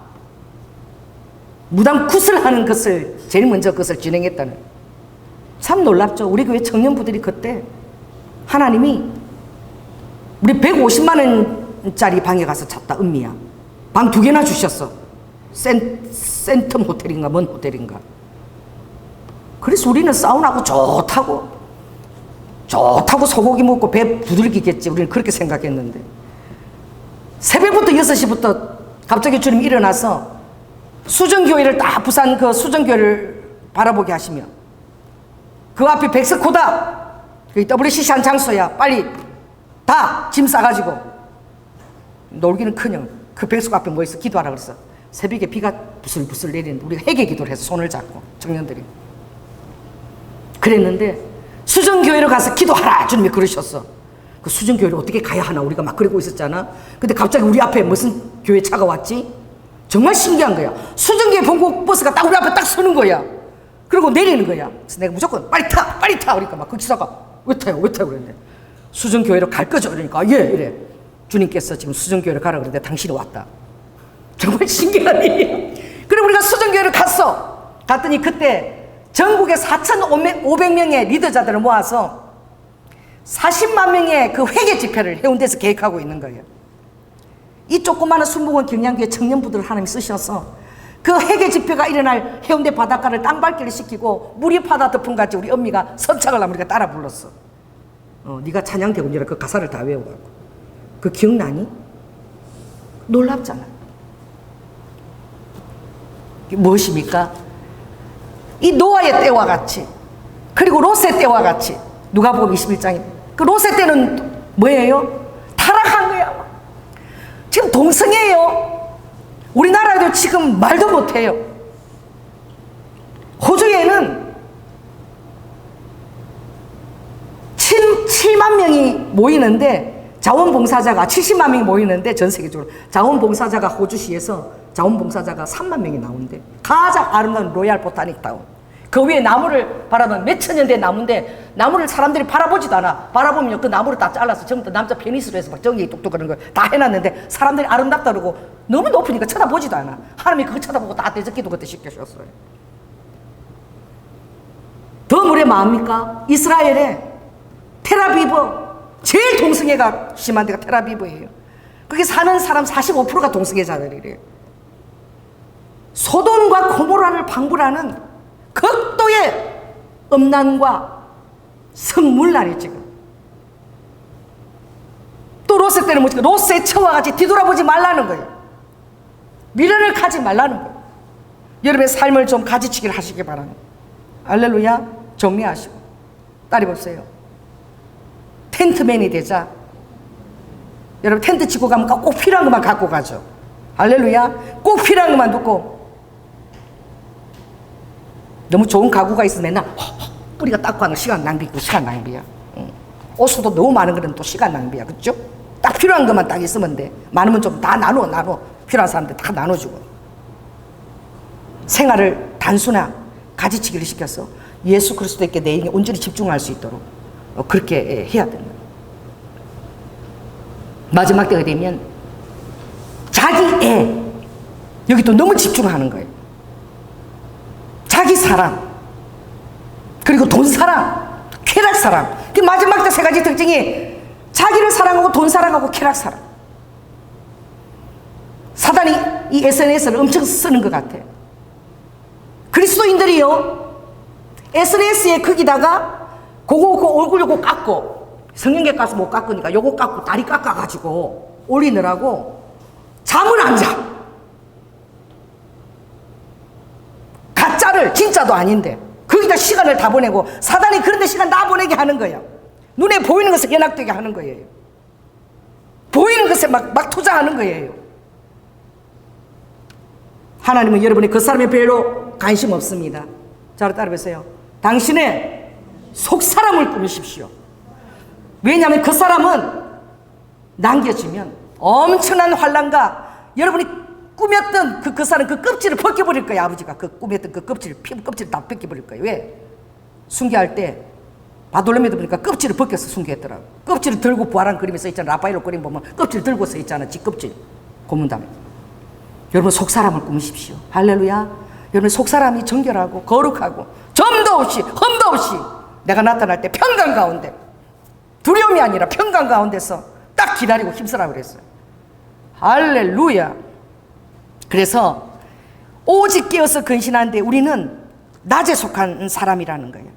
무당 굿을 것을 제일 먼저 그것을 진행했다는. 참 놀랍죠. 우리 교회 청년부들이 그때 하나님이 우리 150만 원짜리 방에 가서 잤다. 은미야, 방 2개나 주셨어. 센텀 호텔인가 뭔 호텔인가. 그래서 우리는 사우나하고 좋다고 소고기 먹고 배 부들기겠지. 우리는 그렇게 생각했는데, 새벽부터 6시부터 갑자기 주님 일어나서 수정교회를 딱, 부산 그 수정교회를 바라보게 하시며, 그 앞에 백석호다, 그 WCC 한 장소야, 빨리 다 짐 싸가지고, 놀기는커녕 그 백석 앞에 뭐 있어? 기도하라 그랬어. 새벽에 비가 부슬부슬 내리는데 우리가 회개 기도를 해서 손을 잡고, 청년들이 그랬는데, 수정교회로 가서 기도하라 주님이 그러셨어. 그 수정교회를 어떻게 가야 하나 우리가 막 그러고 있었잖아. 근데 갑자기 우리 앞에 무슨 교회 차가 왔지? 정말 신기한 거야. 수정교회 본국 버스가 딱 우리 앞에 딱 서는 거야. 그리고 내리는 거야. 그래서 내가 무조건 빨리 타 그러니까 막 그 기사가 왜 타요 그랬는데, 수정교회로 갈 거죠 그러니까 예 이래. 주님께서 지금 수정교회로 가라 그러는데 당신이 왔다. 정말 신기한 일이야. 그래 우리가 수정교회를 갔더니 그때 전국에 4,500명의 리더자들을 모아서 40만 명의 그 회개 집회를 해운대에서 계획하고 있는 거예요. 이 조그마한 순복음 경량교회 청년부들을 하나님이 쓰셔서 그 회개 집회가 일어날 해운대 바닷가를 땅밟기를 시키고, 물이 파다 덮은같이 우리 엄미가 선창을 하면 우리가 따라 불렀어. 네가 찬양대군이라 그 가사를 다 외워갖고. 그 기억나니? 놀랍잖아. 이게 무엇입니까? 이 노아의 때와 같이, 그리고 롯의 때와 같이, 누가복음 21장에 그 롯의 때는 뭐예요? 타락한 거야. 지금 동성애예요. 우리나라에도 지금 말도 못해요. 호주에는 7만 명이 모이는데, 자원봉사자가 70만 명이 모이는데, 전 세계적으로 자원봉사자가 호주시에서 자원봉사자가 3만 명이 나오는데, 가장 아름다운 로얄 보타닉 타운, 그 위에 나무를 바라보면 몇 천년 된 나무인데, 나무를 사람들이 바라보지도 않아. 바라보면 그 나무를 다 잘라서 전부 다 남자 페니스로 해서 막 정기 똑똑하는 걸 다 해놨는데, 사람들이 아름답다 그러고 너무 높으니까 쳐다보지도 않아. 하나님이 그거 쳐다보고 다 대적기도 그때 시켜주셨어요. 더 뭐래 마합니까? 이스라엘에 텔아비브, 제일 동성애가 심한 데가 텔아비브예요. 거기 사는 사람 45%가 동성애자들이래요. 소돔과 고모라를 방불하는 극도의 음란과 성물날이 지금. 또 롯의 때는 뭐지? 롯의 처와 같이 뒤돌아보지 말라는 거예요. 미련을 가지 말라는 거예요. 여러분의 삶을 좀 가지치기를 하시기 바랍니다. 할렐루야. 정리하시고 딸이 보세요. 텐트맨이 되자. 여러분 텐트 치고 가면 꼭 필요한 것만 갖고 가죠. 할렐루야. 꼭 필요한 것만 듣고, 너무 좋은 가구가 있으면 맨날 뿌리가 닦고 하는 시간 낭비고, 시간 낭비야. 옷도 너무 많은 거는 또 시간 낭비야. 그렇죠? 딱 필요한 것만 딱 있으면 돼. 많으면 좀 다 나눠. 필요한 사람들 다 나눠주고. 생활을 단순화, 가지치기를 시켜서 예수 그리스도에게 내 인생에 온전히 집중할 수 있도록 그렇게 해야 됩니다. 마지막 때가 되면 자기 애, 여기 또 너무 집중하는 거예요. 자기 사랑, 그리고 돈 사랑, 쾌락 사랑. 그 마지막 때 3가지 특징이 자기를 사랑하고 돈 사랑하고 쾌락 사랑. 사단이 이 SNS를 엄청 쓰는 것 같아. 그리스도인들이요, SNS에 거기다가 그거 얼굴 요거 깎고, 성형외과 가서 못 깎으니까 요거 깎고 다리 깎아가지고 올리느라고 잠을 안 자. 가짜를 진짜도 아닌데 거기다 시간을 다 보내고, 사단이 그런데 시간 다 보내게 하는 거야. 눈에 보이는 것을 연락되게 하는 거예요. 보이는 것에 막 투자하는 거예요. 하나님은 여러분이 그 사람의 별로 관심 없습니다. 자, 따라해보세요. 당신의 속사람을 꾸미십시오. 왜냐하면 그 사람은 남겨지면 엄청난 환난과 여러분이 꾸몄던 그 사람 그 껍질을 벗겨버릴 거예요. 아버지가 그 꾸몄던 그 껍질, 피부 껍질을 다 벗겨버릴 거예요. 왜? 순교할 때 바돌로메도 보니까 껍질을 벗겨서 순교했더라고. 껍질을 들고 부활한 그림에 써 있잖아. 라파엘로 그림 보면 껍질 들고 써 있잖아. 지 껍질 고문담에. 여러분 속사람을 꾸미십시오. 할렐루야. 여러분 속사람이 정결하고 거룩하고 점도 없이 흠도 없이 내가 나타날 때 평강 가운데, 두려움이 아니라 평강 가운데서 딱 기다리고 힘쓰라고 그랬어요. 할렐루야. 그래서 오직 깨어서 근신하는데 우리는 낮에 속한 사람이라는 거예요.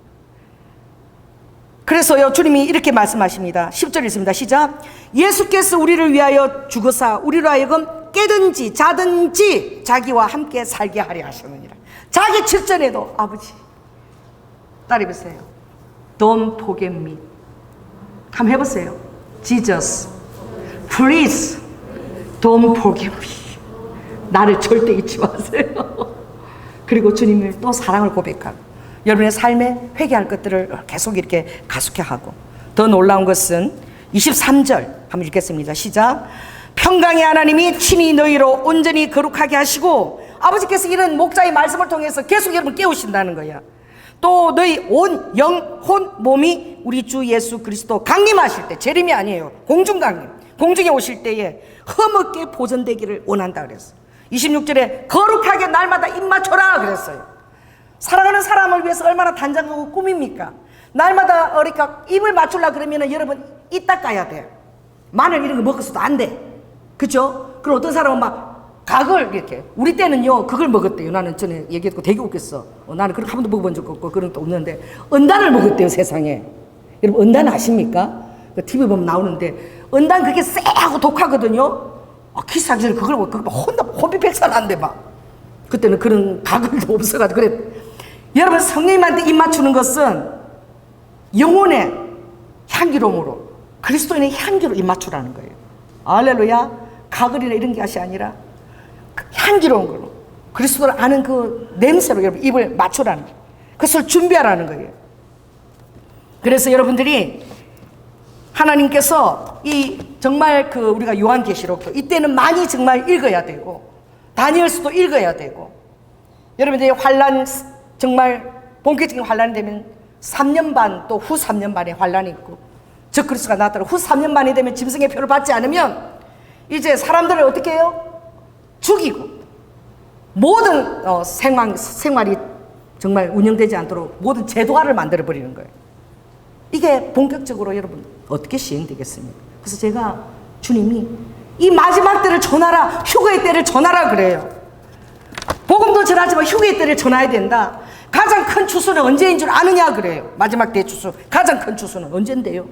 그래서요 주님이 이렇게 말씀하십니다. 10절 있습니다. 시작. 예수께서 우리를 위하여 죽으사 우리로 하여금 깨든지 자든지 자기와 함께 살게 하려 하셨느니라. 자기 직전에도 아버지, 따라해보세요. Don't forget me. 한번 해보세요. Jesus, please don't forget me. 나를 절대 잊지 마세요. 그리고 주님을 또 사랑을 고백하고 여러분의 삶에 회개할 것들을 계속 이렇게 가속해 하고, 더 놀라운 것은 23절 한번 읽겠습니다. 시작. 평강의 하나님이 친히 너희로 온전히 거룩하게 하시고, 아버지께서 이런 목자의 말씀을 통해서 계속 여러분 깨우신다는 거야. 또 너희 온 영, 혼, 몸이 우리 주 예수 그리스도 강림하실 때, 재림이 아니에요. 공중 강림, 공중에 오실 때에 흠없게 보존되기를 원한다 그랬어. 26절에 거룩하게 날마다 입 맞춰라 그랬어요. 사랑하는 사람을 위해서 얼마나 단장하고 꿈입니까? 날마다 그러니까 입을 맞추려 그러면은 여러분 입 닦아야 돼. 마늘 이런 거 먹었어도 안 돼. 그죠? 그럼 어떤 사람은 막 각을 이렇게, 우리 때는요 그걸 먹었대요. 나는 전에 얘기했고 되게 웃겼어. 나는 그렇게 한 번도 먹어본 적 없고 그런 것도 없는데 은단을 먹었대요. 세상에. 여러분 은단 아십니까? 그 TV 보면 나오는데 은단 그게 쎄하고 독하거든요. 키스하기 전에 그걸 먹고 혼비백산한데 막. 그때는 그런 각을도 없어가지고 그래. 여러분 성령님한테 입 맞추는 것은 영혼의 향기로움으로, 그리스도인의 향기로 입 맞추라는 거예요. 할렐루야. 가글이나 이런 것이 아니라 향기로운 걸로, 그리스도를 아는 그 냄새로 여러분 입을 맞추라는 거예요. 그것을 준비하라는 거예요. 그래서 여러분들이 하나님께서 이 정말 그 우리가 요한계시록도 이때는 많이 정말 읽어야 되고, 다니엘서도 읽어야 되고, 여러분들이 환란, 정말 본격적인 환란이 되면 3년 반 또 후 3년 반에 환란이 있고, 적그리스도가 나타나고 후 3년 반이 되면 짐승의 표를 받지 않으면 이제 사람들을 어떻게 해요? 죽이고 모든 생활이 정말 운영되지 않도록 모든 제도화를 만들어 버리는 거예요. 이게 본격적으로 여러분 어떻게 시행되겠습니까? 그래서 제가 주님이 이 마지막 때를 전하라, 휴거의 때를 전하라 그래요. 복음도 전하지만 휴거의 때를 전해야 된다. 가장 큰 추수는 언제인 줄 아느냐 그래요. 마지막 때의 추수, 가장 큰 추수는 언젠데요?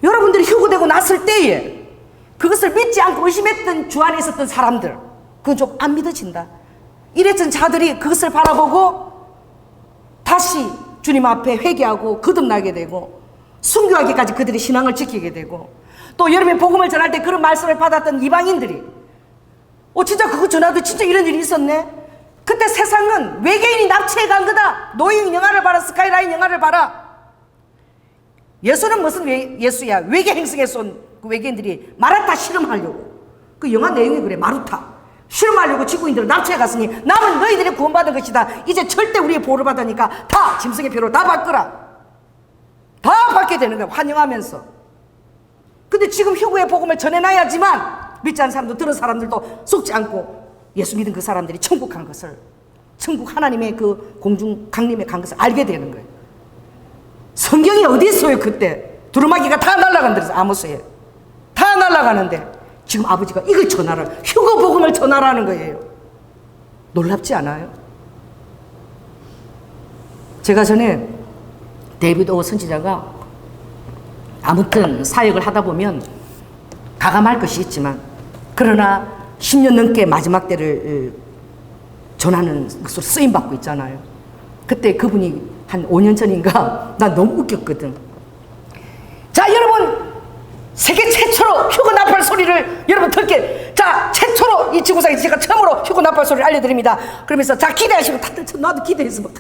여러분들이 휴거되고 났을 때에 그것을 믿지 않고 의심했던 주 안에 있었던 사람들, 그건 좀 안 믿어진다. 이랬던 자들이 그것을 바라보고 다시 주님 앞에 회개하고 거듭나게 되고, 순교하기까지 그들이 신앙을 지키게 되고, 또 여러분이 복음을 전할 때 그런 말씀을 받았던 이방인들이 진짜 그거 전하도 진짜 이런 일이 있었네. 그때 세상은 외계인이 납치해 간 거다. 노인 영화를 봐라, 스카이라인 영화를 봐라. 예수는 무슨 예수야? 외계 행성에서 온 그 외계인들이 마르타 실험하려고, 그 영화 내용이 그래. 마르타 실험하려고 지구인들을 납치해 갔으니 남은 너희들이 구원받은 것이다. 이제 절대 우리의 보호를 받으니까 다 짐승의 표로 다 바꾸라. 다 받게 되는 거야, 환영하면서. 근데 지금 휴거의 복음을 전해놔야지만 믿지 않는 사람도, 들은 사람들도 속지 않고 예수 믿은 그 사람들이 천국 간 것을, 천국 하나님의 그 공중 강림에 간 것을 알게 되는 거예요. 성경이 어디 있어요? 그때 두루마기가 다 날아간다. 아모스에 다 날아가는데 지금 아버지가 이걸 전하라, 휴거 복음을 전하라는 거예요. 놀랍지 않아요? 제가 전에 데이비드 오 선지자가 아무튼 사역을 하다 보면 가감할 것이 있지만, 그러나 10년 넘게 마지막 때를 전하는 것으로 쓰임받고 있잖아요. 그때 그분이 한 5년 전인가 난 너무 웃겼거든. 자 여러분, 세계 최초로 휴거 나팔 소리를 여러분 듣게, 자 최초로 이 지구상에서 제가 처음으로 휴거 나팔 소리를 알려드립니다. 그러면서 자 기대하시고 다들 나도 기대해서 막.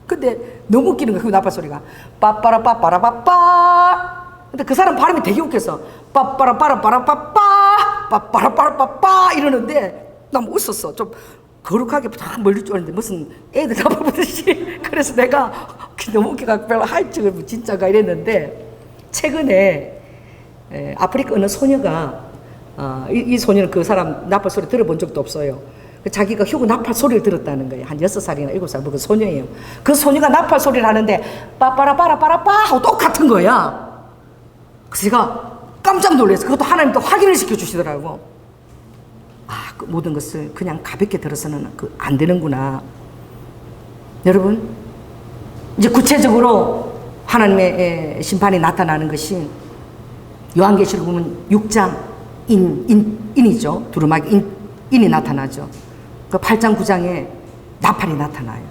근데 너무 웃기는 거야, 그 나팔 소리가. 빠빠라 빠빠라 빠빠. 근데 그 사람 발음이 되게 웃겨서 빠빠라 빠라 빠라 빠빠 빠빠라 빠라 빠빠 이러는데 나 뭐 웃었어. 좀 거룩하게 다 멀리 쫓는데 무슨 애들 잡아보듯이. 그래서 내가 너무 웃기가 별로 할 적은 진짜가 이랬는데, 최근에 아프리카 어느 소녀가 이 소녀는 그 사람 나팔 소리 들어본 적도 없어요. 자기가 휴고 나팔 소리를 들었다는 거예요. 한 6살이나 7살 먹은 소녀예요. 그 소녀가 나팔 소리를 하는데 빠빠라빠라빠라빠 하고 똑같은 거야. 그래서 제가 깜짝 놀랐어요. 그것도 하나님 또 확인을 시켜주시더라고. 그 모든 것을 그냥 가볍게 들어서는 안 되는구나. 여러분, 이제 구체적으로 하나님의 심판이 나타나는 것이 요한계시록 보면 6장 인이죠. 두루마기 인이 나타나죠. 그 8장 9장에 나팔이 나타나요.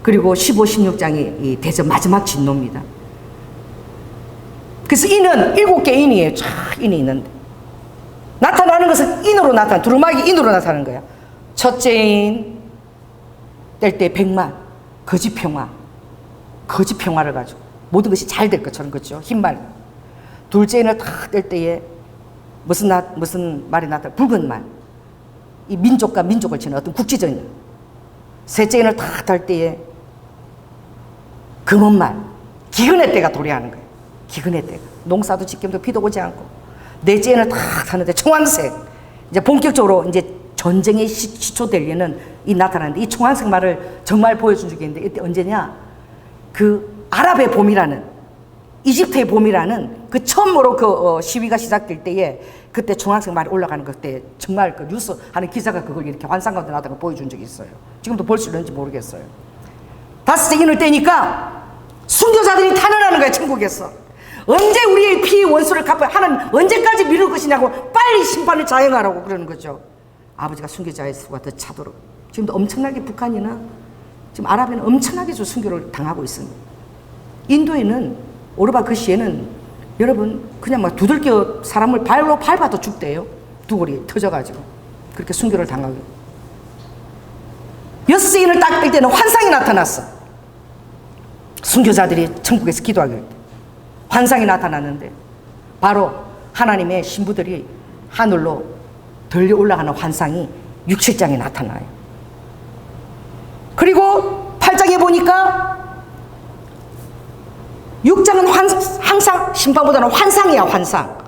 그리고 15, 16장이 이 대접 마지막 진노입니다. 그래서 인은 7개 인이에요. 쫙 인이 있는데 나타나는 것은 인으로 나타나, 두루마기 인으로 나타나는 거야. 첫째 인 뗄 때 100만 거짓 평화를 가지고 모든 것이 잘 될 것처럼, 그렇죠? 흰말. 둘째 인을 딱 뗄 때에 무슨 말이 나타나? 붉은 말. 이 민족과 민족을 치는 어떤 국지적인. 셋째 인을 딱 달 때에 금은 말. 기근의 때가 도래하는 거예요. 기근의 때가. 농사도 짓기도 비도 오지 않고. 넷째 인을 딱 하는데 청황색. 이제 본격적으로 이제 전쟁의 시초되려는 이 나타나는데, 이 청황색 말을 정말 보여준 적이 있는데, 이때 언제냐? 그 아랍의 봄이라는, 이집트의 봄이라는 그 처음으로 그 시위가 시작될 때에 그때 청황색 말이 올라가는 그때 정말 그 뉴스 하는 기자가 그걸 이렇게 환상 가운데 나다가 보여준 적이 있어요. 지금도 볼 수 있는지 모르겠어요. 다섯째 인을 떼니까 순교자들이 탄원하는 거예요. 천국에서 언제 우리의 피의 원수를 갚아야, 하나님 언제까지 미룰 것이냐고 빨리 심판을 자행하라고 그러는 거죠. 아버지가 순교자의 수가 더 차도록. 지금도 엄청나게 북한이나 지금 아랍에는 엄청나게 저 순교를 당하고 있습니다. 인도에는 오르바 그 시에는 여러분 그냥 막 두들겨 사람을 발로 밟아도 죽대요. 두골이 터져가지고 그렇게 순교를 당하고. 여섯째 인을 딱 뺄 때는 환상이 나타났어. 순교자들이 천국에서 기도하길 때 환상이 나타났는데, 바로 하나님의 신부들이 하늘로 들려 올라가는 환상이 6, 7장에 나타나요. 그리고 8장에 보니까 6장은 항상 심판보다는 환상이야. 환상.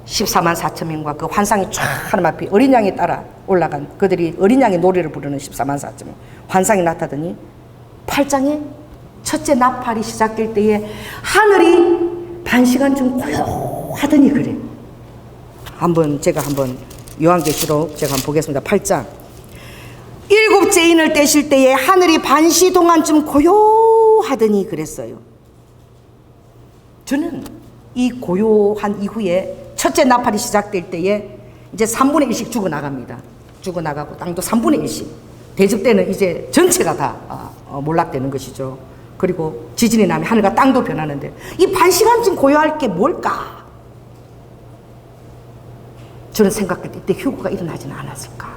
14만 4천 명과 그 환상이 쫙 하나님 앞에 어린 양이 따라 올라간, 그들이 어린 양의 노래를 부르는 14만 4천 명 환상이 나타나더니 8장에 첫째 나팔이 시작될 때에 하늘이 반시간쯤 고요하더니 그래. 제가 한번 요한계시록 제가 한번 보겠습니다. 8장. 7째 인을 떼실 때에 하늘이 반시 동안쯤 고요하더니 그랬어요. 저는 이 고요한 이후에 첫째 나팔이 시작될 때에 이제 3분의 1씩 죽어나갑니다. 죽어나가고 땅도 3분의 1씩. 대접 때는 이제 전체가 다 몰락되는 것이죠. 그리고 지진이 나면 하늘과 땅도 변하는데, 이 반시간쯤 고요할 게 뭘까? 저는 생각할 때 이때 휴거가 일어나지는 않았을까?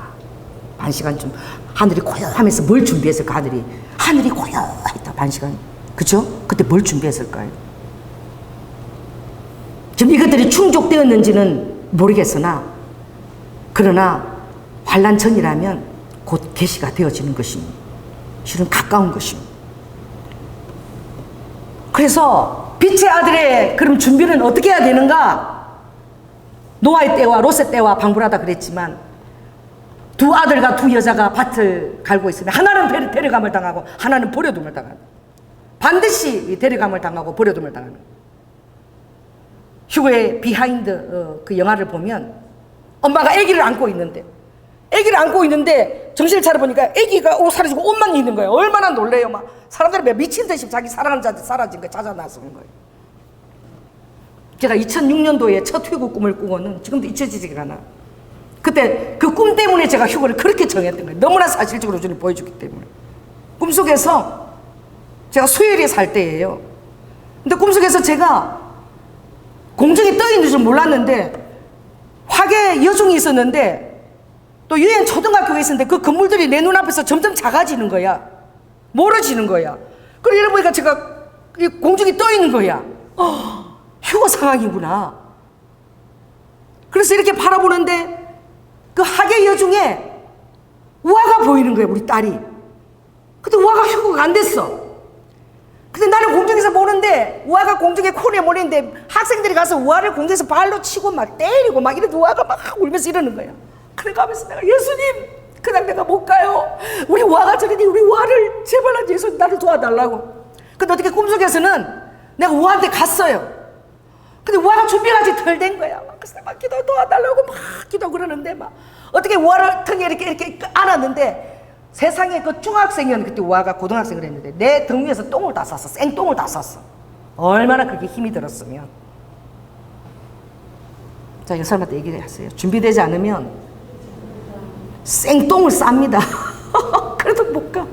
반시간쯤 하늘이 고요하면서 뭘 준비했을까? 하늘이 고요했다. 반시간. 그죠? 그때 뭘 준비했을까요? 지금 이것들이 충족되었는지는 모르겠으나, 그러나 환난 전이라면 곧 계시가 되어지는 것입니다. 실은 가까운 것입니다. 그래서 빛의 아들의 그럼 준비는 어떻게 해야 되는가? 노아의 때와 롯의 때와 방불하다 그랬지만, 두 아들과 두 여자가 밭을 갈고 있으면 하나는 데려감을 당하고 하나는 버려둠을 당하는, 반드시 데려감을 당하고 버려둠을 당하는. 휴거의 비하인드 그 영화를 보면 엄마가 아기를 안고 있는데 정신을 차려보니까 아기가 사라지고 옷만 있는 거예요. 얼마나 놀래요. 막 사람들이 미친 듯이 자기 사랑하는 자한테 사라진 거 찾아 나서는 거예요. 제가 2006년도에 첫 휴거 꿈을 꾸고는 지금도 잊혀지지가 않아. 그때 그 꿈 때문에 제가 휴거를 그렇게 정했던 거예요. 너무나 사실적으로 주님 보여주기 때문에. 꿈속에서 제가 수요일에 살 때예요. 근데 꿈속에서 제가 공중에 떠 있는 줄 몰랐는데 화계 여중이 있었는데 또 유엔 초등학교가 있었는데 그 건물들이 내 눈앞에서 점점 작아지는 거야. 멀어지는 거야. 그리고 이러고 보니까 제가 이 공중에 떠 있는 거야. 휴거 상황이구나. 그래서 이렇게 바라보는데 그 하계 여중에 우화가 보이는 거야, 우리 딸이. 근데 우아가 휴가가 안 됐어. 근데 나는 공중에서 보는데 우아가 공중에 코너에 몰리는데 학생들이 가서 우아를 공중에서 발로 치고 막 때리고 막 이러는데 우아가 막 울면서 이러는 거야. 그래 가면서 내가 예수님 그냥 내가 못 가요. 우리 우아가 저러니 우리 우아를 제발 예수님 나를 도와달라고. 근데 어떻게 꿈속에서는 내가 우아한테 갔어요. 근데 우아가 준비가 아직 덜 된 거야. 그래서 막 기도 도와달라고 막 기도 그러는데 막 어떻게 우아를 등에 이렇게 안았는데 세상에 그 중학생이었는데 그때 우아가 고등학생을 했는데 내 등 위에서 똥을 다 쌌어. 생똥을 다 쌌어. 얼마나 그렇게 힘이 들었으면. 자, 이 사람한테 얘기를 하세요. 준비되지 않으면 생똥을 쌉니다. 그래도 못 가.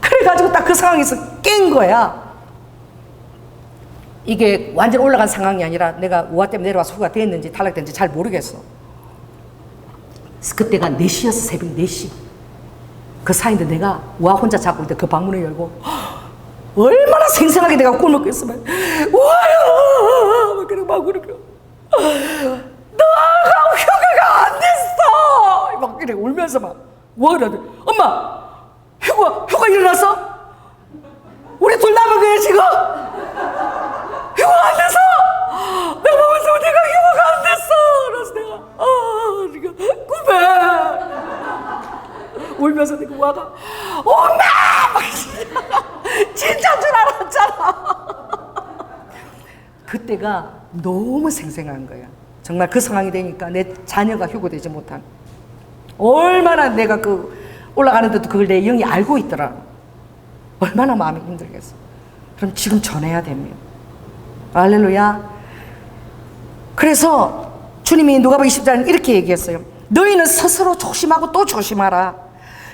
그래가지고 딱 그 상황에서 깬 거야. 이게 완전 올라간 상황이 아니라 내가 우아 때문에 내려와서 후가 됐는지 탈락됐는지 잘 모르겠어. 그때가 4시였어. 새벽 4시. 그 사이인데 내가 우아 혼자 자고 있는데 그 방문을 열고 얼마나 생생하게 내가 꿈을 꿨으면 우아야 막 그래 막 그러고 너가 휴가가 안 됐어 막 그래 울면서 막 우아가 엄마 휴가 일어났어? 우리 둘 남은 거야 지금? 휴가 안 됐어? 내가 보면서 내가 휴가가 안 됐어. 그래서 내가 지금 꿈에 울면서 내가 우아가 엄마! 막 진짜인 줄 알았잖아. 그때가 너무 생생한 거야. 정말 그 상황이 되니까 내 자녀가 휴고되지 못한 얼마나 내가 그 올라가는데도 그걸 내 영이 알고 있더라. 얼마나 마음이 힘들겠어. 그럼 지금 전해야 됩니다. 할렐루야. 그래서 주님이 누가복음 20장에 이렇게 얘기했어요. 너희는 스스로 조심하고 또 조심하라.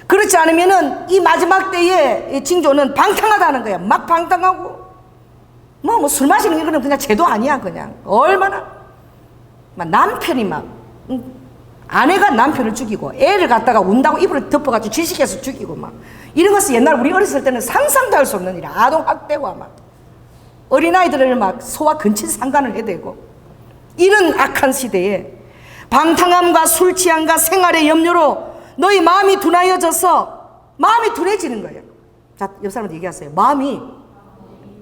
그렇지 않으면은 이 마지막 때의 징조는 방탕하다는 거야. 막 방탕하고 뭐 술 마시는 게 그냥 제도 아니야. 그냥 얼마나 막 남편이 막 아내가 남편을 죽이고 애를 갖다가 운다고 이불을 덮어가지고 질식해서 죽이고 막 이런 것은 옛날 우리 어렸을 때는 상상도 할 수 없는 일이야. 아동학대와 막 어린아이들을 막 소와 근친 상간을 해대고 이런 악한 시대에 방탕함과 술 취함과 생활의 염려로 너희 마음이 둔하여져서 마음이 둔해지는 거예요. 자, 옆 사람한테 얘기하세요. 마음이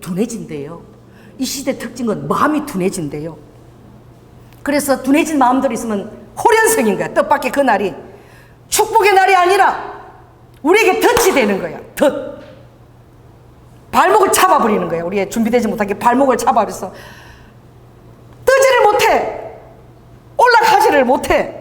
둔해진대요. 이 시대 특징은 마음이 둔해진대요. 그래서 둔해진 마음들이 있으면 호련성인 거야. 뜻밖의 그 날이 축복의 날이 아니라 우리에게 덫이 되는 거야. 덫. 발목을 잡아버리는 거야. 우리의 준비되지 못한 게 발목을 잡아버려서 뜨지를 못해. 올라가지를 못해.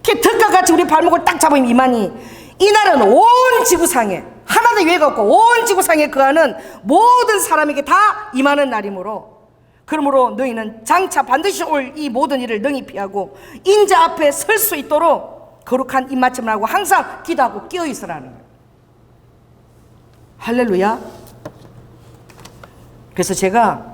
이렇게 덫과 같이 우리 발목을 딱 잡으면 이만이 이날은 온 지구상에 하나도 예외가 없고 온 지구상에 거하는 모든 사람에게 다 임하는 날이므로 그러므로 너희는 장차 반드시 올 이 모든 일을 능히 피하고 인자 앞에 설 수 있도록 거룩한 입맞춤을 하고 항상 기도하고 끼어 있으라는 거예요. 할렐루야. 그래서 제가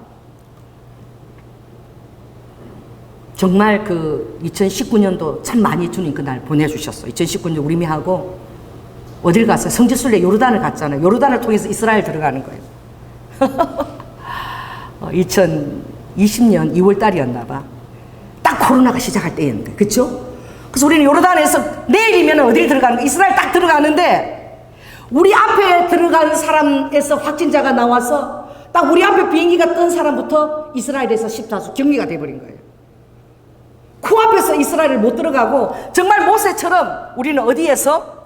정말 그 2019년도 참 많이 주님 그날 보내주셨어. 2019년 우리미하고 어딜 갔어요? 성지순례 요르단을 갔잖아요. 요르단을 통해서 이스라엘 들어가는 거예요. 2020년 2월 달이었나 봐. 딱 코로나가 시작할 때였는데, 그쵸? 그래서 우리는 요르단에서 내일이면 어딜 들어가는 거야? 이스라엘 딱 들어가는데 우리 앞에 들어가는 사람에서 확진자가 나와서 딱 우리 앞에 비행기가 뜬 사람부터 이스라엘에서 십자수 격리가 돼버린 거예요. 코앞에서 이스라엘을 못 들어가고 정말 모세처럼 우리는 어디에서?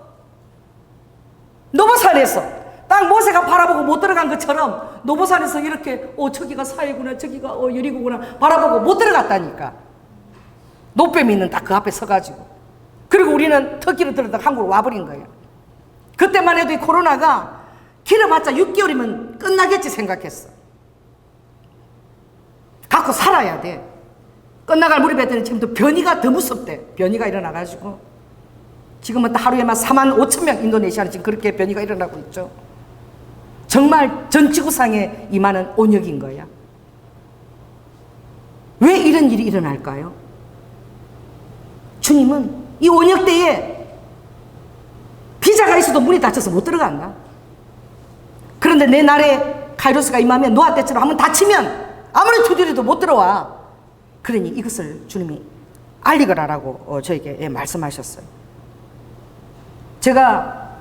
노보산에서 딱 모세가 바라보고 못 들어간 것처럼 노보산에서 이렇게 저기가 사해구나 저기가 여리고구나 바라보고 못 들어갔다니까. 노뱀이 있는 딱 그 앞에 서가지고 그리고 우리는 터키로 들어다가 한국으로 와버린 거예요. 그때만 해도 이 코로나가 길어봤자 6개월이면 끝나겠지 생각했어. 갖고 살아야 돼. 끝나갈 무렵에 했더니 지금도 변이가 더 무섭대. 변이가 일어나가지고 지금은 하루에만 45,000명 인도네시아는 지금 그렇게 변이가 일어나고 있죠. 정말 전 지구상에 임하는 온역인 거야. 왜 이런 일이 일어날까요? 주님은 이 온역 때에 비자가 있어도 문이 닫혀서 못 들어간다. 그런데 내 날에 카이로스가 임하면 노아 때처럼 한번 닫히면 아무리 두드려도 못 들어와. 그러니 이것을 주님이 알리거라라고 저에게 말씀하셨어요. 제가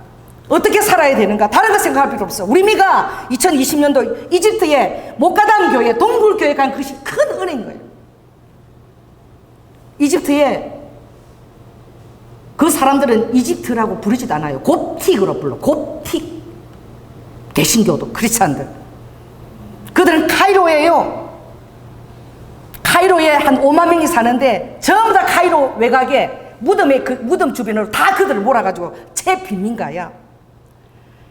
어떻게 살아야 되는가? 다른 거 생각할 필요 없어. 우리 미가 2020년도 이집트의 목가담 교회, 동굴 교회 간 것이 큰 은혜인 거예요. 이집트에 그 사람들은 이집트라고 부르지도 않아요. 곱틱으로 불러. 곱틱. 개신교도 크리스찬들. 그들은 카이로예요. 카이로에 한 5만 명이 사는데 전부 다 카이로 외곽에 무덤에 그 무덤 주변으로 다 그들을 몰아가지고 재빈민가야.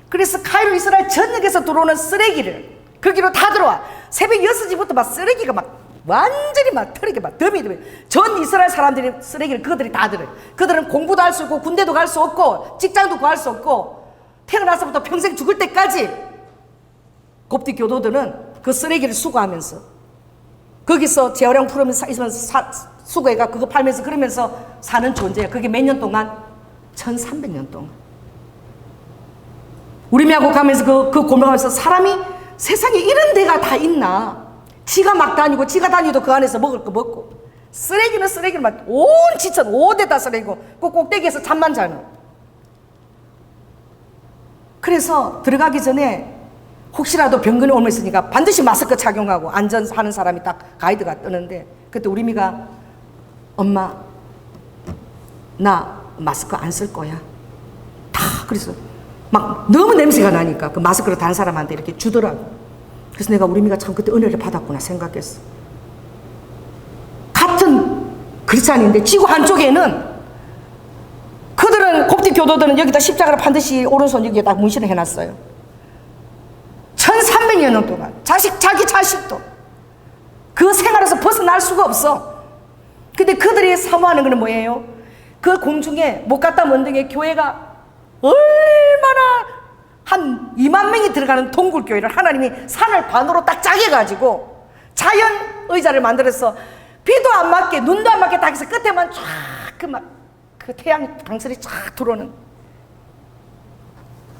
그래서 카이로 이스라엘 전역에서 들어오는 쓰레기를 거기로 다 들어와. 새벽 6시부터 막 쓰레기가 막 완전히 막 털이게 막 더미 전 이스라엘 사람들이 쓰레기를 그들이 다 들어요. 그들은 공부도 할 수 없고 군대도 갈 수 없고 직장도 구할 수 없고 태어나서부터 평생 죽을 때까지 곱디 교도들은 그 쓰레기를 수거하면서 거기서 재활용 풀으면서 수거해가 그거 팔면서 그러면서 사는 존재야. 그게 몇 년 동안? 1300년 동안. 우리미하고 가면서 그 골목하면서 사람이 세상에 이런 데가 다 있나? 지가 막 다니고 지가 다니도 그 안에서 먹을 거 먹고 쓰레기는 쓰레기를 막 온 지천 5대다 쓰레기고 그 꼭대기에서 잠만 자는. 그래서 들어가기 전에 혹시라도 병근이 오면 있으니까 반드시 마스크 착용하고 안전하는 사람이 딱 가이드가 뜨는데 그때 우리 미가 엄마 나 마스크 안 쓸 거야 다. 그래서 막 너무 냄새가 나니까 그 마스크를 다른 사람한테 이렇게 주더라고. 그래서 내가 우리 미가 참 그때 은혜를 받았구나 생각했어. 같은 크리스찬인데 지구 한쪽에는 그들은 곱디 교도들은 여기다 십자가를 반드시 오른손 여기에 딱 문신을 해놨어요. 1300년 동안 자기 자식도 그 생활에서 벗어날 수가 없어. 근데 그들이 사모하는 것은 뭐예요? 그 공중에 목가담 언덕에 교회가 얼마나 한 2만 명이 들어가는 동굴교회를 하나님이 산을 반으로 딱 짜게가지고 자연 의자를 만들어서 비도 안 맞게 눈도 안 맞게 딱 해서 끝에만 쫙 그 태양 방설이 쫙 들어오는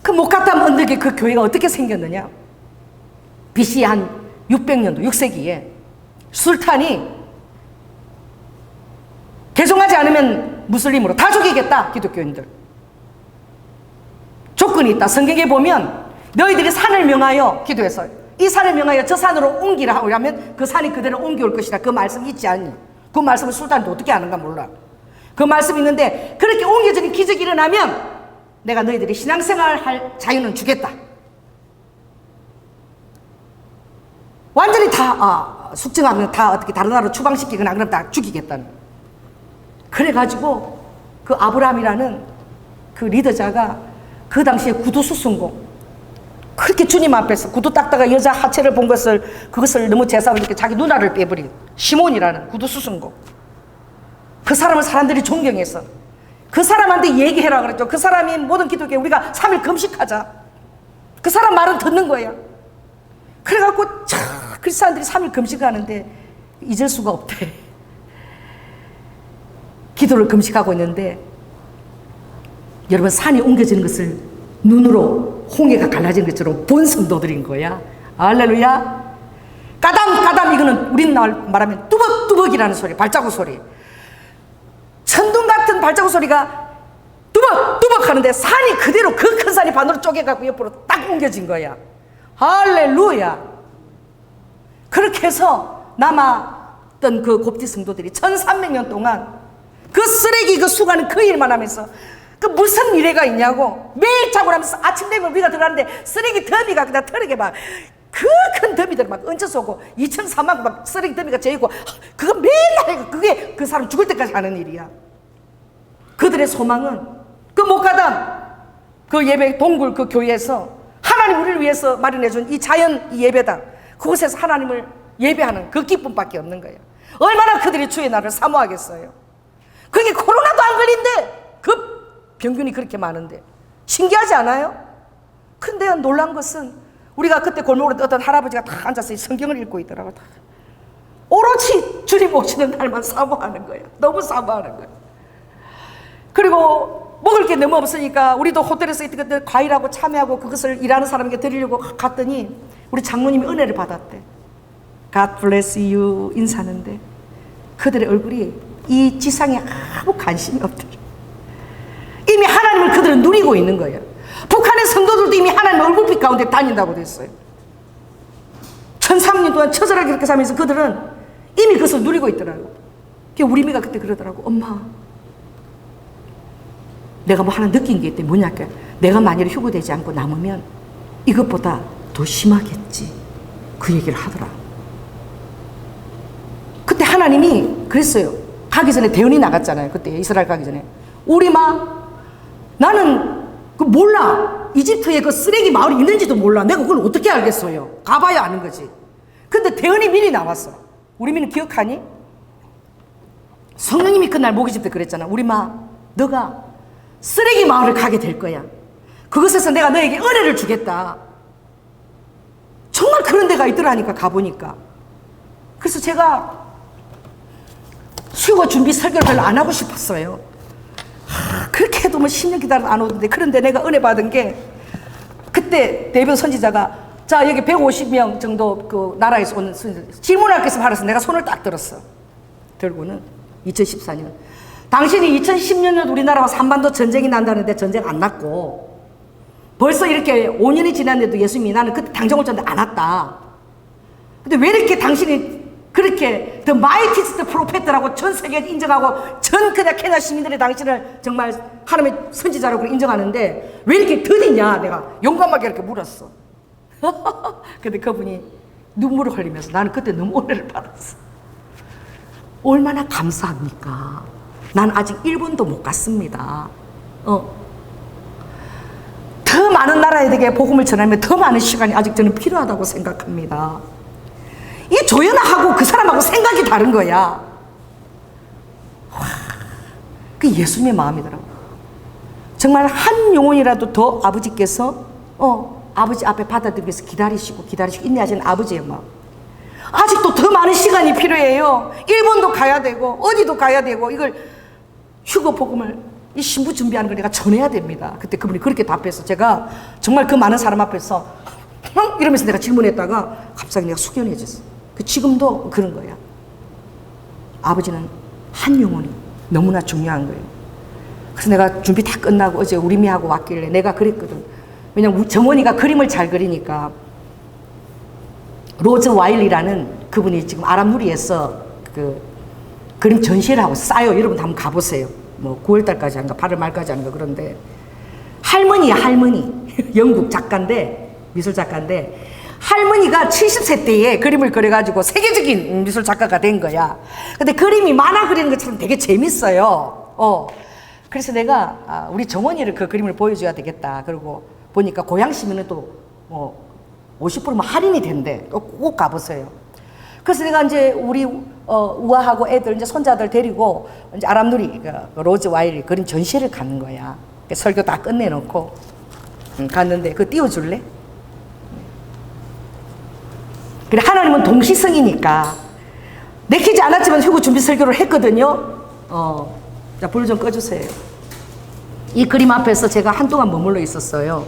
그 목가담 언덕에 그 교회가 어떻게 생겼느냐? BC 한 600년도 6세기에 술탄이 개종하지 않으면 무슬림으로 다 죽이겠다. 기독교인들 조건이 있다. 성경에 보면 너희들이 산을 명하여 기도해서 이 산을 명하여 저 산으로 옮기라 하고 하면 그 산이 그대로 옮겨올 것이다. 그 말씀이 있지 않니? 그 말씀을 술탄도 어떻게 아는가 몰라. 그 말씀이 있는데 그렇게 옮겨지는 기적이 일어나면 내가 너희들이 신앙생활할 자유는 주겠다. 완전히 다 숙청하면 다 어떻게 다른 나라로 추방시키거나 그럼 다 죽이겠다는. 그래가지고 그 아브라함이라는 그 리더자가 그 당시에 구두 수순공 그렇게 주님 앞에서 구두 닦다가 여자 하체를 본 것을 그것을 너무 제사하고 이렇게 자기 누나를 빼버린 시몬이라는 구두 수순공. 그 사람을 사람들이 존경해서 그 사람한테 얘기해라 그랬죠. 그 사람이 모든 기독교에 우리가 3일 금식하자. 그 사람 말은 듣는 거예요. 그래갖고 크리스찬들이 3일 금식하는데 잊을 수가 없대. 기도를 금식하고 있는데 여러분 산이 옮겨지는 것을 눈으로 홍해가 갈라지는 것처럼 본 성도들인 거야. 할렐루야. 까담 이거는 우리나라 말하면 뚜벅뚜벅이라는 소리, 발자국 소리. 천둥 같은 발자국 소리가 뚜벅뚜벅 하는데 산이 그대로 그 큰 산이 반으로 쪼개갖고 옆으로 딱 옮겨진 거야. 할렐루야. 그렇게 해서 남았던 그 곱디 성도들이 1300년 동안 그 쓰레기 그 수거하는 그 일만 하면서 그 무슨 미래가 있냐고 매일 자고 나면서 아침 되면 우리가 들어가는데 쓰레기 더미가 그냥 털게 막 그 큰 더미들 막 얹어서 오고 2천 3만 막 쓰레기 더미가 재이고 그거 맨날 해. 그게 그 사람 죽을 때까지 하는 일이야. 그들의 소망은 그 목가담 그 예배 동굴 그 교회에서 하나님 우리를 위해서 마련해준 이 자연 이 예배당 그곳에서 하나님을 예배하는 그 기쁨밖에 없는 거예요. 얼마나 그들이 주의 날을 사모하겠어요. 그게 코로나도 안 걸린대. 그 병균이 그렇게 많은데 신기하지 않아요? 근데 놀란 것은 우리가 그때 골목으로 어떤 할아버지가 다 앉아서 성경을 읽고 있더라고요. 오로지 주님 오시는 날만 사모하는 거예요. 너무 사모하는 거예요. 그리고 먹을 게 너무 없으니까 우리도 호텔에서 이때 과일하고 참외하고 그것을 일하는 사람에게 드리려고 갔더니 우리 장로님이 은혜를 받았대. God bless you 인사하는데 그들의 얼굴이 이 지상에 아무 관심이 없더라. 이미 하나님을 그들은 누리고 있는 거예요. 북한 그들도 이미 하나님의 얼굴빛 가운데 다닌다고 됐어요. 1300년 동안 처절하게 그렇게 살면서 그들은 이미 그것을 누리고 있더라고요. 우리 미가 그때 그러더라고. 엄마, 내가 뭐 하나 느낀 게 있대. 뭐냐, 내가 만일 휴거되지 않고 남으면 이것보다 더 심하겠지. 그 얘기를 하더라. 그때 하나님이 그랬어요. 가기 전에 대언이 나갔잖아요. 그때 이스라엘 가기 전에. 우리 나는 그 몰라. 이집트에 그 쓰레기 마을이 있는지도 몰라. 내가 그걸 어떻게 알겠어요. 가봐야 아는 거지. 근데 대언이 미리 나왔어. 우리 미는 기억하니? 성령님이 그날 목요집 때 그랬잖아. 우리 너가 쓰레기 마을을 가게 될 거야. 그것에서 내가 너에게 은혜를 주겠다. 정말 그런 데가 있더라니까, 가보니까. 그래서 제가 휴거 준비 설교를 별로 안 하고 싶었어요. 그렇게 해도 10년 기다려도 안 오던데. 그런데 내가 은혜 받은 게, 그때 대변 선지자가, 자, 여기 150명 정도 그 나라에서 온 선지자 질문할 게 있으면 하라서 내가 손을 딱 들었어. 들고는 2014년. 당신이 2010년에 우리나라와 한반도 전쟁이 난다는데 전쟁 안 났고, 벌써 이렇게 5년이 지났는데도 예수님이 나는 그때 당정 올전데 안 왔다. 근데 왜 이렇게 당신이 그렇게 the mightiest prophet라고 전 세계에 인정하고 전 그냥 케냐 시민들이 당신을 정말 하나님의 선지자라고 인정하는데 왜 이렇게 더디냐, 내가 용감하게 이렇게 물었어. 근데 그분이 눈물을 흘리면서, 나는 그때 너무 은혜를 받았어. 얼마나 감사합니까? 난 아직 일본도 못 갔습니다. 더 많은 나라에게 복음을 전하면 더 많은 시간이 아직 저는 필요하다고 생각합니다. 이 조연아하고 그 사람하고 생각이 다른 거야. 와, 그 예수님의 마음이더라고. 정말 한 영혼이라도 더 아버지께서 아버지 앞에 받아들이기 위해서 기다리시고 인내하시는 아버지의 마음. 아직도 더 많은 시간이 필요해요. 일본도 가야 되고 어디도 가야 되고, 이걸 휴거 복음을 이 신부 준비하는 걸 내가 전해야 됩니다. 그때 그분이 그렇게 답해서 제가 정말 그 많은 사람 앞에서 이러면서 내가 질문했다가 갑자기 내가 숙연해졌어. 지금도 그런 거야. 아버지는 한 영혼이 너무나 중요한 거예요. 그래서 내가 준비 다 끝나고 어제 우리 미하고 왔길래 내가 그랬거든. 왜냐면 정원이가 그림을 잘 그리니까, 로즈 와일리라는 그분이 지금 아랍누리에서 그 그림 전시를 하고 싸요. 여러분 한번 가보세요. 뭐 9월달까지 하는가 8월 말까지 하는가. 그런데 할머니야, 할머니. 영국 작가인데, 미술 작가인데, 할머니가 70세 때에 그림을 그려가지고 세계적인 미술 작가가 된 거야. 근데 그림이 만화 그리는 것처럼 되게 재밌어요. 그래서 내가 우리 정원이를 그 그림을 보여줘야 되겠다. 그리고 보니까 고향시면은 또 50%면 할인이 된대. 꼭 가보세요. 그래서 내가 이제 우리 우아하고 애들 이제 손자들 데리고 이제 아랍누리 로즈 와일리 그림 전시를 가는 거야. 설교 다 끝내놓고 갔는데, 그거 띄워줄래? 그래, 하나님은 동시성이니까 내키지 않았지만 휴거 준비 설교를 했거든요. 자, 불 좀 꺼주세요. 이 그림 앞에서 제가 한동안 머물러 있었어요.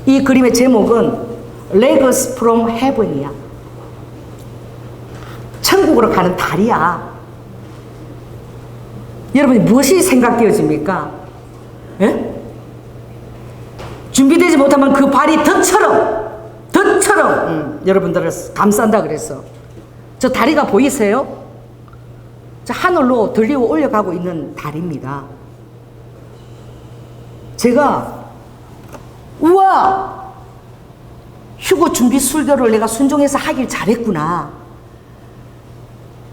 이 그림의 제목은 Legs from Heaven이야. 천국으로 가는 다리야. 여러분이 무엇이 생각되어집니까? 예? 준비되지 못하면 그 발이 덫처럼 여러분들을 감싼다 그랬어. 저 다리가 보이세요? 저 하늘로 들리고 올려가고 있는 다리입니다. 제가 우와, 휴거 준비 설교를 내가 순종해서 하길 잘했구나.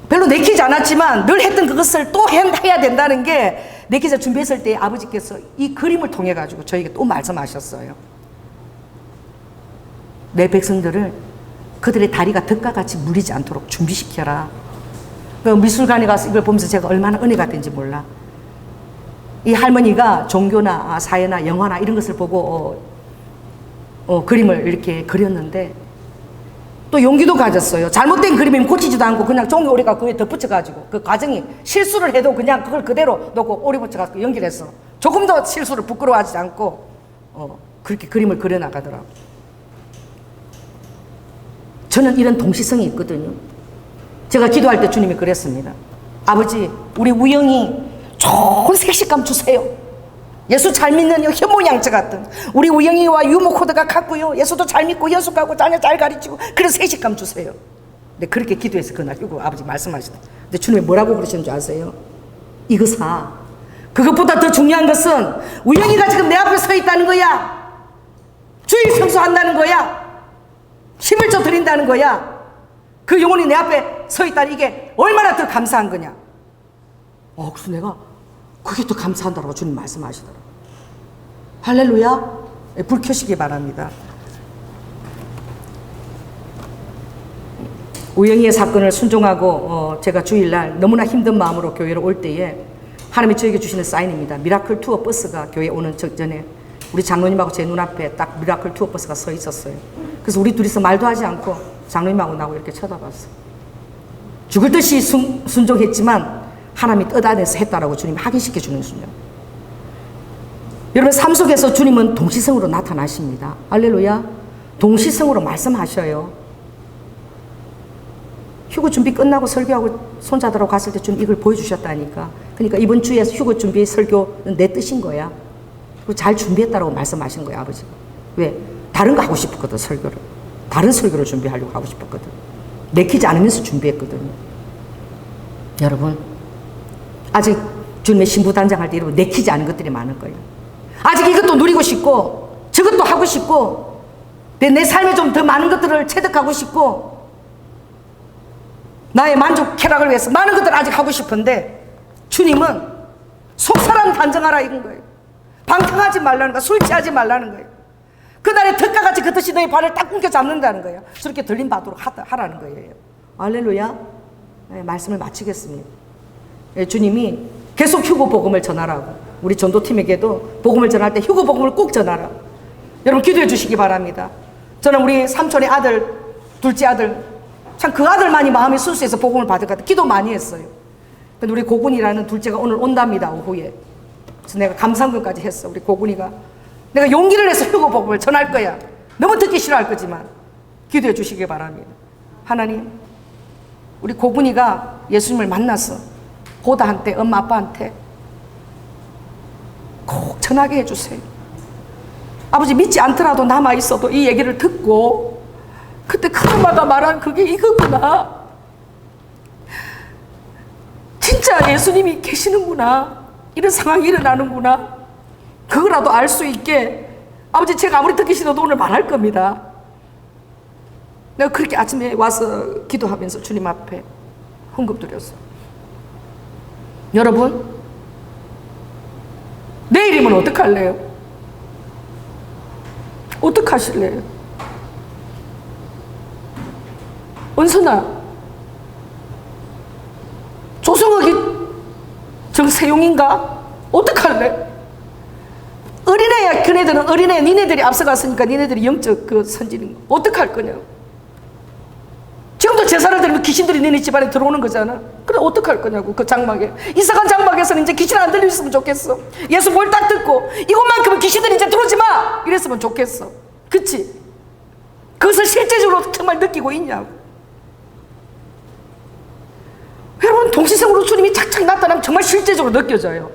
별로 내키지 않았지만 늘 했던 그것을 또 해야 된다는 게, 내키자 준비했을 때 아버지께서 이 그림을 통해 가지고 저에게 또 말씀하셨어요. 내 백성들을 그들의 다리가 덫과 같이 물리지 않도록 준비시켜라. 그 미술관에 가서 이걸 보면서 제가 얼마나 은혜가 된지 몰라. 이 할머니가 종교나 사회나 영화나 이런 것을 보고 그림을 이렇게 그렸는데 또 용기도 가졌어요. 잘못된 그림이면 고치지도 않고 그냥 종이 오리가 그에 덧붙여가지고 그 과정이 실수를 해도 그냥 그걸 그대로 놓고 오리 붙여가지고 연결했어. 조금 더 실수를 부끄러워하지 않고 그렇게 그림을 그려나가더라고. 저는 이런 동시성이 있거든요. 제가 기도할 때 주님이 그랬습니다. 아버지, 우리 우영이 좋은 색식감 주세요. 예수 잘 믿는 현모양처 같은 우리 우영이와 유모 코드가 같고요. 예수도 잘 믿고 연속하고 자녀 잘 가르치고 그래서 세식감 주세요. 근데 그렇게 기도해서 그날 휴고 아버지 말씀하시다. 근데 주님이 뭐라고 그러시는 줄 아세요? 이거사. 그것보다 더 중요한 것은 우영이가 지금 내 앞에 서 있다는 거야. 주일 성수한다는 거야. 11조 드린다는 거야. 그 영혼이 내 앞에 서 있다니 이게 얼마나 더 감사한 거냐. 그래서 내가 그게 더 감사한다고 주님 말씀하시더라고요. 할렐루야. 불 켜시기 바랍니다. 우영이의 사건을 순종하고 제가 주일날 너무나 힘든 마음으로 교회로 올 때에 하나님이 저에게 주시는 사인입니다. 미라클 투어 버스가 교회에 오는 직전에 우리 장로님하고 제 눈앞에 딱 미라클 투어 버스가 서 있었어요. 그래서 우리 둘이서 말도 하지 않고 장로님하고 나하고 이렇게 쳐다봤어요. 죽을 듯이 순종했지만 하나님이 뜯어내서 했다라고 주님 확인시켜 주는 순간. 여러분 삶 속에서 주님은 동시성으로 나타나십니다. 할렐루야. 동시성으로 말씀하셔요. 휴거 준비 끝나고 설교하고 손자들하고 갔을 때 주님 이걸 보여주셨다니까. 그러니까 이번 주에 휴거 준비 설교는 내 뜻인 거야. 그리고 잘 준비했다라고 말씀하신 거야 아버지가. 왜? 다른 거 하고 싶었거든. 설교를. 다른 설교를 준비하려고 하고 싶었거든. 내키지 않으면서 준비했거든요. 여러분 아직 주님의 신부 단장할 때 여러분 내키지 않은 것들이 많을 거예요. 아직 이것도 누리고 싶고 저것도 하고 싶고 내 삶에 좀 더 많은 것들을 체득하고 싶고 나의 만족 쾌락을 위해서 많은 것들을 아직 하고 싶은데 주님은 속사람 단정하라 이건 거예요. 방탕하지 말라는 거예요. 술 취하지 말라는 거예요. 그날의 덕가같이 그 뜻이 너의 발을 딱 끊겨 잡는다는 거예요. 저렇게 들림 받도록 하라는 거예요. 할렐루야. 네, 말씀을 마치겠습니다. 네, 주님이 계속 휴거 복음을 전하라고 우리 전도팀에게도 복음을 전할 때 휴거 복음을 꼭 전하라. 여러분 기도해 주시기 바랍니다. 저는 우리 삼촌의 아들 둘째 아들 참 그 아들만이 마음이 순수해서 복음을 받을 것 같아요. 기도 많이 했어요. 근데 우리 고군이라는 둘째가 오늘 온답니다. 오후에. 그래서 내가 감상문까지 했어. 우리 고군이가 내가 용기를 내서 휴거 복음을 전할 거야. 너무 듣기 싫어할 거지만 기도해 주시기 바랍니다. 하나님 우리 고군이가 예수님을 만나서 보다한테 엄마 아빠한테 꼭 전하게 해주세요. 아버지 믿지 않더라도 남아있어도 이 얘기를 듣고 그때 큰엄마가 말한 그게 이거구나. 진짜 예수님이 계시는구나. 이런 상황이 일어나는구나. 그거라도 알 수 있게 아버지 제가 아무리 듣기 싫어도 오늘 말할 겁니다. 내가 그렇게 아침에 와서 기도하면서 주님 앞에 헌금드렸어. 여러분 내일이면 어떡할래요? 어떡하실래요? 은선아 조성욱이 정세용인가? 어떡할래? 어린애야. 그네들은 어린애 니네들이 앞서갔으니까 니네들이 영적 그 선진인 거 어떡할 거냐고. 지금도 제사를 드리면 귀신들이 니네 집안에 들어오는 거잖아. 그래 어떡할 거냐고. 그 장막에 이사간 장막에서는 이제 귀신 안 들렸으면 좋겠어. 예수 뭘 딱 듣고 이것만큼은 귀신들이 이제 들어오지 마 이랬으면 좋겠어. 그치? 그것을 실제적으로 정말 느끼고 있냐고. 여러분 동시성으로 주님이 착착 나타나면 정말 실제적으로 느껴져요.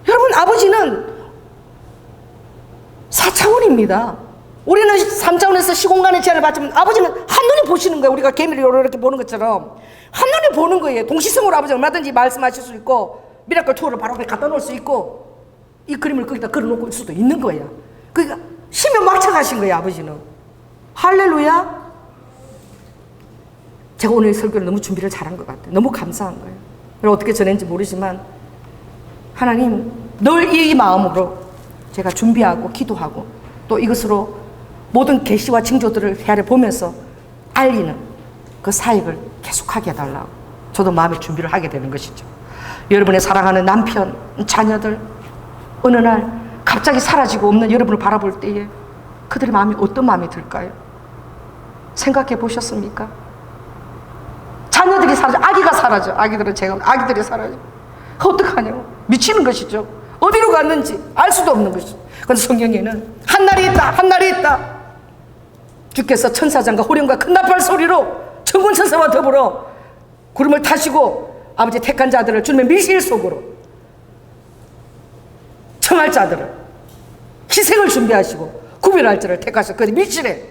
여러분 아버지는 4차원입니다. 우리는 3차원에서 시공간의 제한을 받지만 아버지는 한눈에 보시는 거예요. 우리가 개미를 이렇게 보는 것처럼 한눈에 보는 거예요. 동시성으로 아버지 얼마든지 말씀하실 수 있고 미라클 투어를 바로 앞에 갖다 놓을 수 있고 이 그림을 거기다 걸어놓을 수도 있는 거예요. 그러니까 심연 막착하신 거예요. 아버지는. 할렐루야. 제가 오늘 설교를 너무 준비를 잘한 것 같아요. 너무 감사한 거예요. 그리고 어떻게 전했는지 모르지만 하나님 늘 이 마음으로 제가 준비하고 기도하고 또 이것으로 모든 계시와 징조들을 헤아려 보면서 알리는 그 사역을 계속하게 해달라고 저도 마음의 준비를 하게 되는 것이죠. 여러분의 사랑하는 남편, 자녀들 어느 날 갑자기 사라지고 없는 여러분을 바라볼 때에 그들의 마음이 어떤 마음이 들까요? 생각해 보셨습니까? 자녀들이 사라져, 아기가 사라져. 아기들이 사라져. 어떡하냐고. 미치는 것이죠. 어디로 갔는지 알 수도 없는 것이죠. 그런데 성경에는 한 날이 있다, 한 날이 있다. 주께서 천사장과 호령과 큰 나팔 소리로 천군 천사와 더불어 구름을 타시고 아버지 택한 자들을 주님의 밀실 속으로 충성할 자들을 희생을 준비하시고 구별할 자를 택하셔서 그 밀실에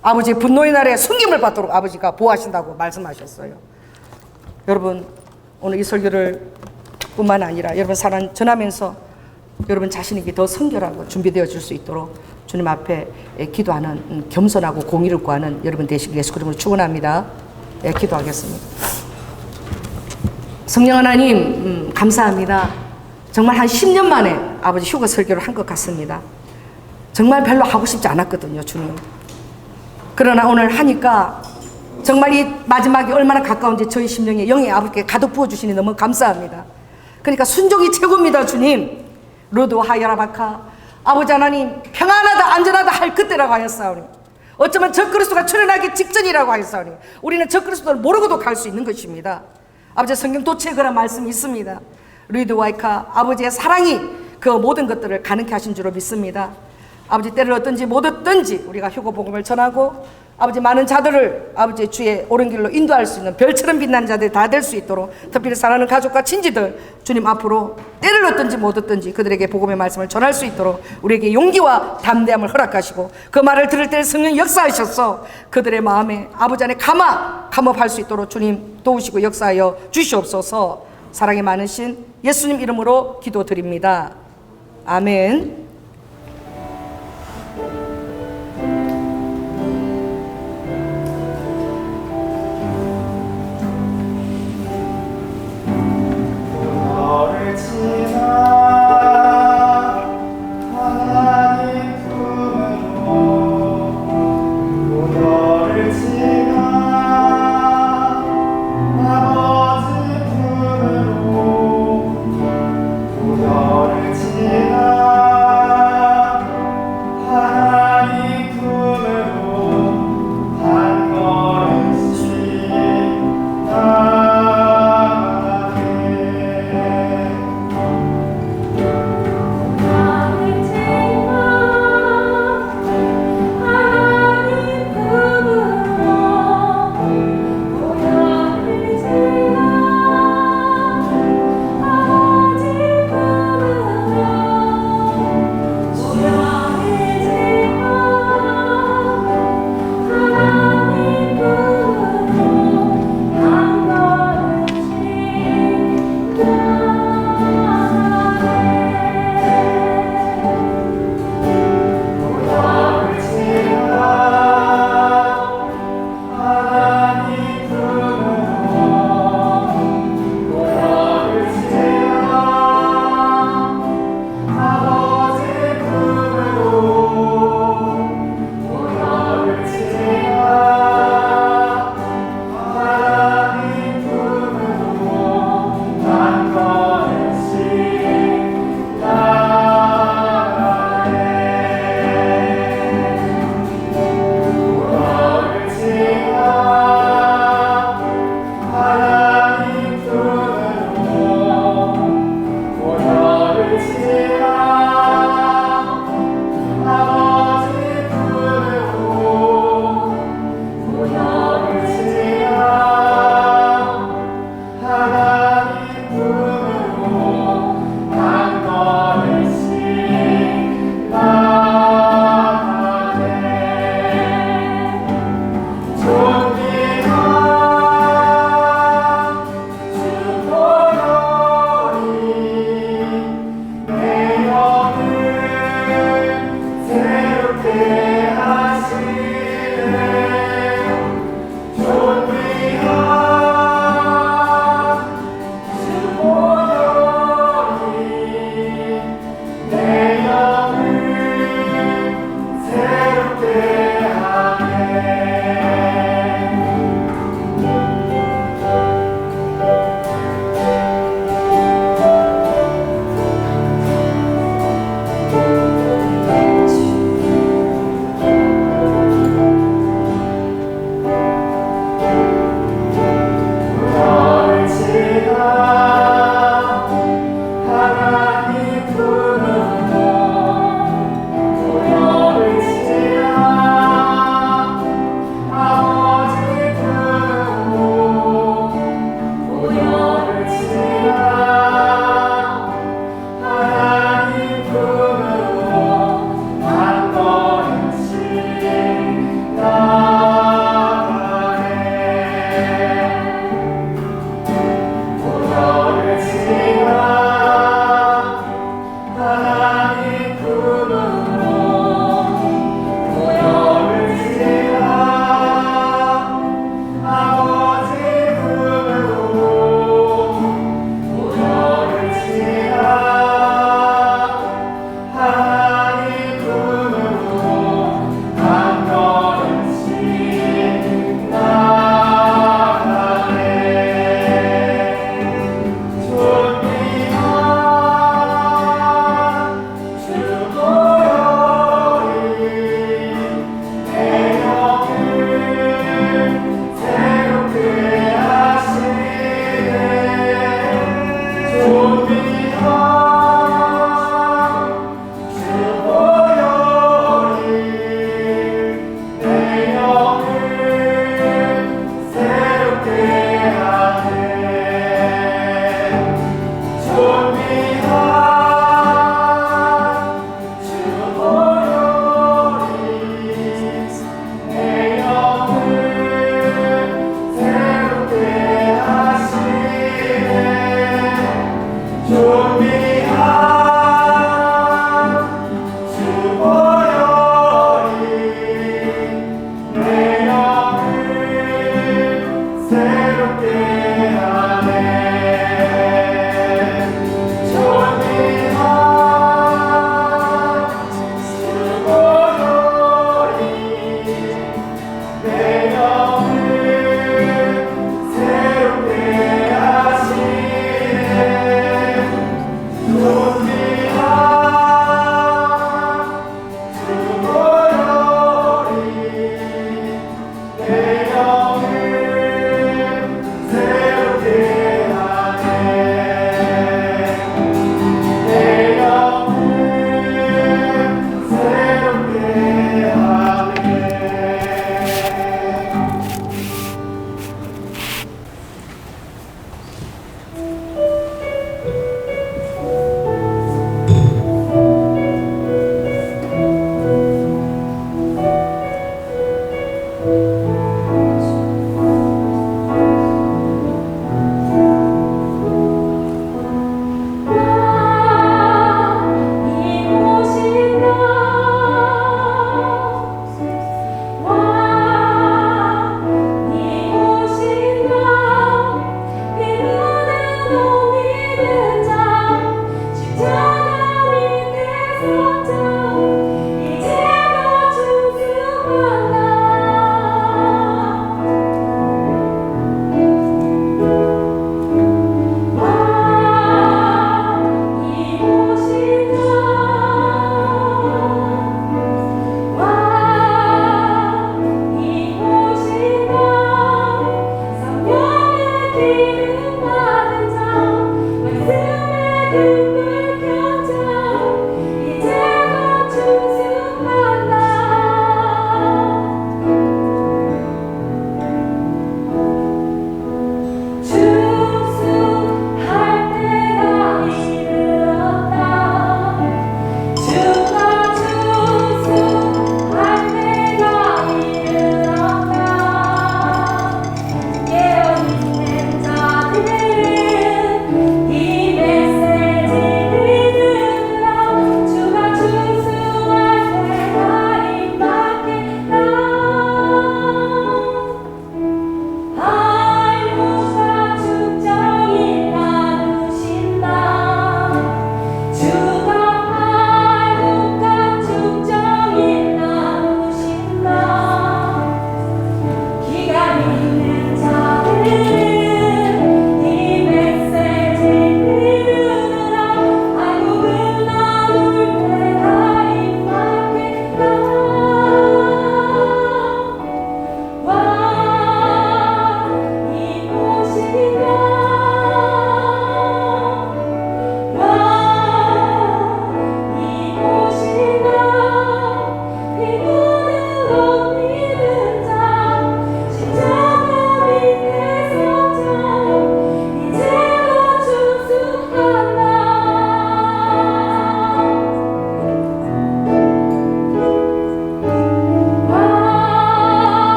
아버지의 분노의 날에 숨김을 받도록 아버지가 보호하신다고 말씀하셨어요. 여러분 오늘 이 설교를 뿐만 아니라 여러분 사랑 전하면서 여러분 자신에게 더 성결하고 준비되어 줄 수 있도록 주님 앞에 기도하는 겸손하고 공의를 구하는 여러분 되시길 예수 그리스도로 축원합니다. 기도하겠습니다. 성령 하나님 감사합니다. 정말 한 10년 만에 아버지 휴가 설교를 한 것 같습니다. 정말 별로 하고 싶지 않았거든요, 주님. 그러나 오늘 하니까 정말 이 마지막이 얼마나 가까운지 저희 심령에 영의 아버지께 가득 부어주시니 너무 감사합니다. 그러니까 순종이 최고입니다, 주님. 로드와 야라바카 아버지 하나님 평안하다 안전하다 할 그때라고 하였사오니 어쩌면 적그리스도가 출현하기 직전이라고 하였사오니 우리는 적그리스도를 모르고도 갈 수 있는 것입니다. 아버지 성경 도처에 그런 말씀이 있습니다. 루이드 와이카 아버지의 사랑이 그 모든 것들을 가능케 하신 줄로 믿습니다. 아버지 때를 얻든지 못 얻든지 우리가 휴거 복음을 전하고 아버지 많은 자들을 아버지 주의 옳은 길로 인도할 수 있는 별처럼 빛나는 자들이 다 될 수 있도록 특별히 사랑하는 가족과 친지들 주님 앞으로 때를 얻든지 못 얻든지 그들에게 복음의 말씀을 전할 수 있도록 우리에게 용기와 담대함을 허락하시고 그 말을 들을 때 성령 역사하셔서 그들의 마음에 아버지 안에 감업할 수 있도록 주님 도우시고 역사하여 주시옵소서. 사랑이 많으신 예수님 이름으로 기도드립니다. 아멘. 너를 지나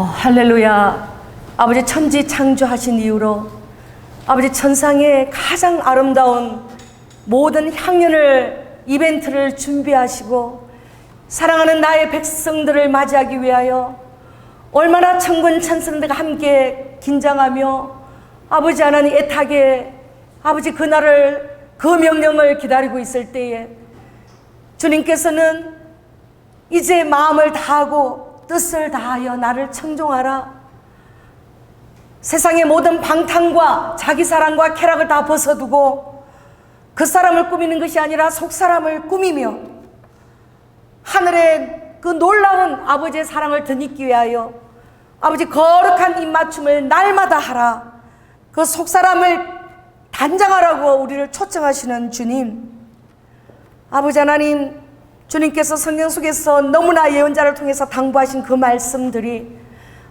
할렐루야. 아버지 천지 창조하신 이후로 아버지 천상의 가장 아름다운 모든 향연을 이벤트를 준비하시고 사랑하는 나의 백성들을 맞이하기 위하여 얼마나 천군 천사들과 함께 긴장하며 아버지 하나님 애타게 아버지 그날을 그 명령을 기다리고 있을 때에 주님께서는 이제 마음을 다하고 뜻을 다하여 나를 청종하라. 세상의 모든 방탕과 자기 사랑과 쾌락을 다 벗어두고 그 사람을 꾸미는 것이 아니라 속 사람을 꾸미며 하늘의 그 놀라운 아버지의 사랑을 덧입기 위하여 아버지 거룩한 입맞춤을 날마다 하라. 그 속 사람을 단장하라고 우리를 초청하시는 주님, 아버지 하나님, 주님께서 성경 속에서 너무나 예언자를 통해서 당부하신 그 말씀들이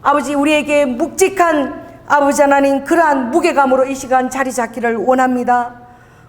아버지 우리에게 묵직한 아버지 하나님 그러한 무게감으로 이 시간 자리 잡기를 원합니다.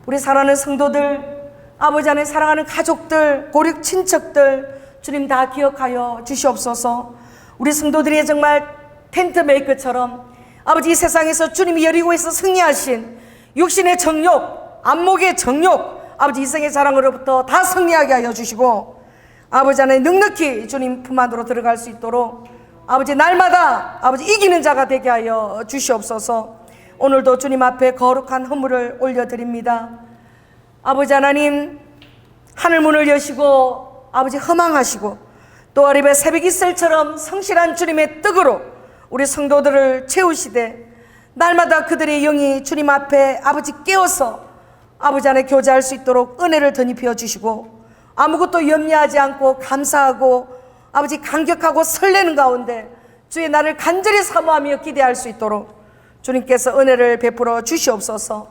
우리 사랑하는 성도들, 아버지 하나님 사랑하는 가족들, 고륙 친척들 주님 다 기억하여 주시옵소서. 우리 성도들이 정말 텐트 메이커처럼 아버지 이 세상에서 주님이 여리고에서 승리하신 육신의 정욕, 안목의 정욕, 아버지 이생의 자랑으로부터 다 승리하게 하여 주시고 아버지 하나님 넉넉히 주님 품 안으로 들어갈 수 있도록 아버지 날마다 아버지 이기는 자가 되게 하여 주시옵소서. 오늘도 주님 앞에 거룩한 헌물을 올려드립니다. 아버지 하나님 하늘문을 여시고 아버지 허망하시고 또 아리배 새벽 이슬처럼 성실한 주님의 뜻으로 우리 성도들을 채우시되 날마다 그들의 영이 주님 앞에 아버지 깨어서 아버지 안에 교제할 수 있도록 은혜를 덧입혀 주시고 아무것도 염려하지 않고 감사하고 아버지 감격하고 설레는 가운데 주의 나를 간절히 사모하며 기대할 수 있도록 주님께서 은혜를 베풀어 주시옵소서.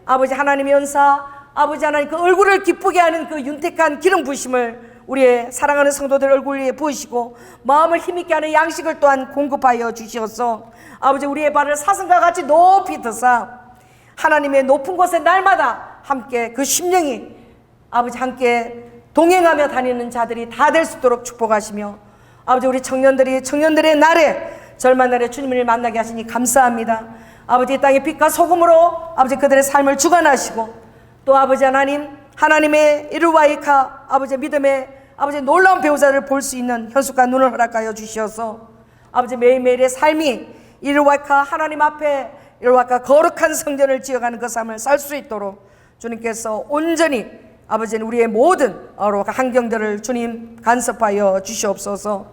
아버지 하나님의 은사, 아버지 하나님 그 얼굴을 기쁘게 하는 그 윤택한 기름 부으심을 우리의 사랑하는 성도들 얼굴 위에 부으시고 마음을 힘있게 하는 양식을 또한 공급하여 주시옵소서. 아버지 우리의 발을 사슴과 같이 높이 드사 하나님의 높은 곳에 날마다 함께 그 심령이 아버지 함께 동행하며 다니는 자들이 다 될 수 있도록 축복하시며 아버지 우리 청년들이 청년들의 날에 절만 날에 주님을 만나게 하시니 감사합니다. 아버지 땅의 빛과 소금으로 아버지 그들의 삶을 주관하시고 또 아버지 하나님 하나님의 이르와이카 아버지 믿음의 아버지 놀라운 배우자를 볼 수 있는 현숙과 눈을 허락하여 주시어서 아버지 매일매일의 삶이 이르와이카 하나님 앞에 이르와이카 거룩한 성전을 지어가는 그 삶을 살 수 있도록 주님께서 온전히 아버지는 우리의 모든 환경들을 주님 간섭하여 주시옵소서.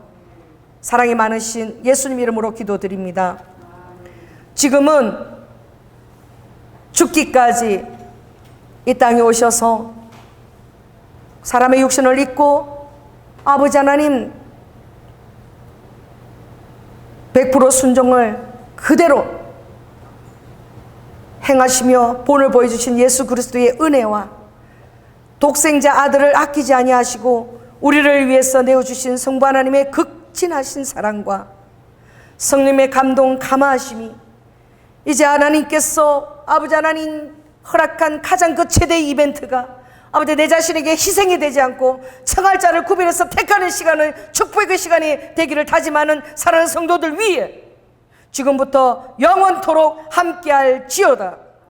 사랑이 많으신 예수님 이름으로 기도드립니다. 지금은 죽기까지 이 땅에 오셔서 사람의 육신을 입고 아버지 하나님 100% 순종을 그대로 행하시며 본을 보여주신 예수 그리스도의 은혜와 독생자 아들을 아끼지 아니하시고 우리를 위해서 내어주신 성부 하나님의 극진하신 사랑과 성령의 감동 감화하심이 이제 하나님께서 아버지 하나님 허락한 가장 그 최대의 이벤트가 아버지 내 자신에게 희생이 되지 않고 청할 자를 구별해서 택하는 시간을 축복의 그 시간이 되기를 다짐하는 사랑하는 성도들 위에 지금부터 영원토록 함께할 지어다.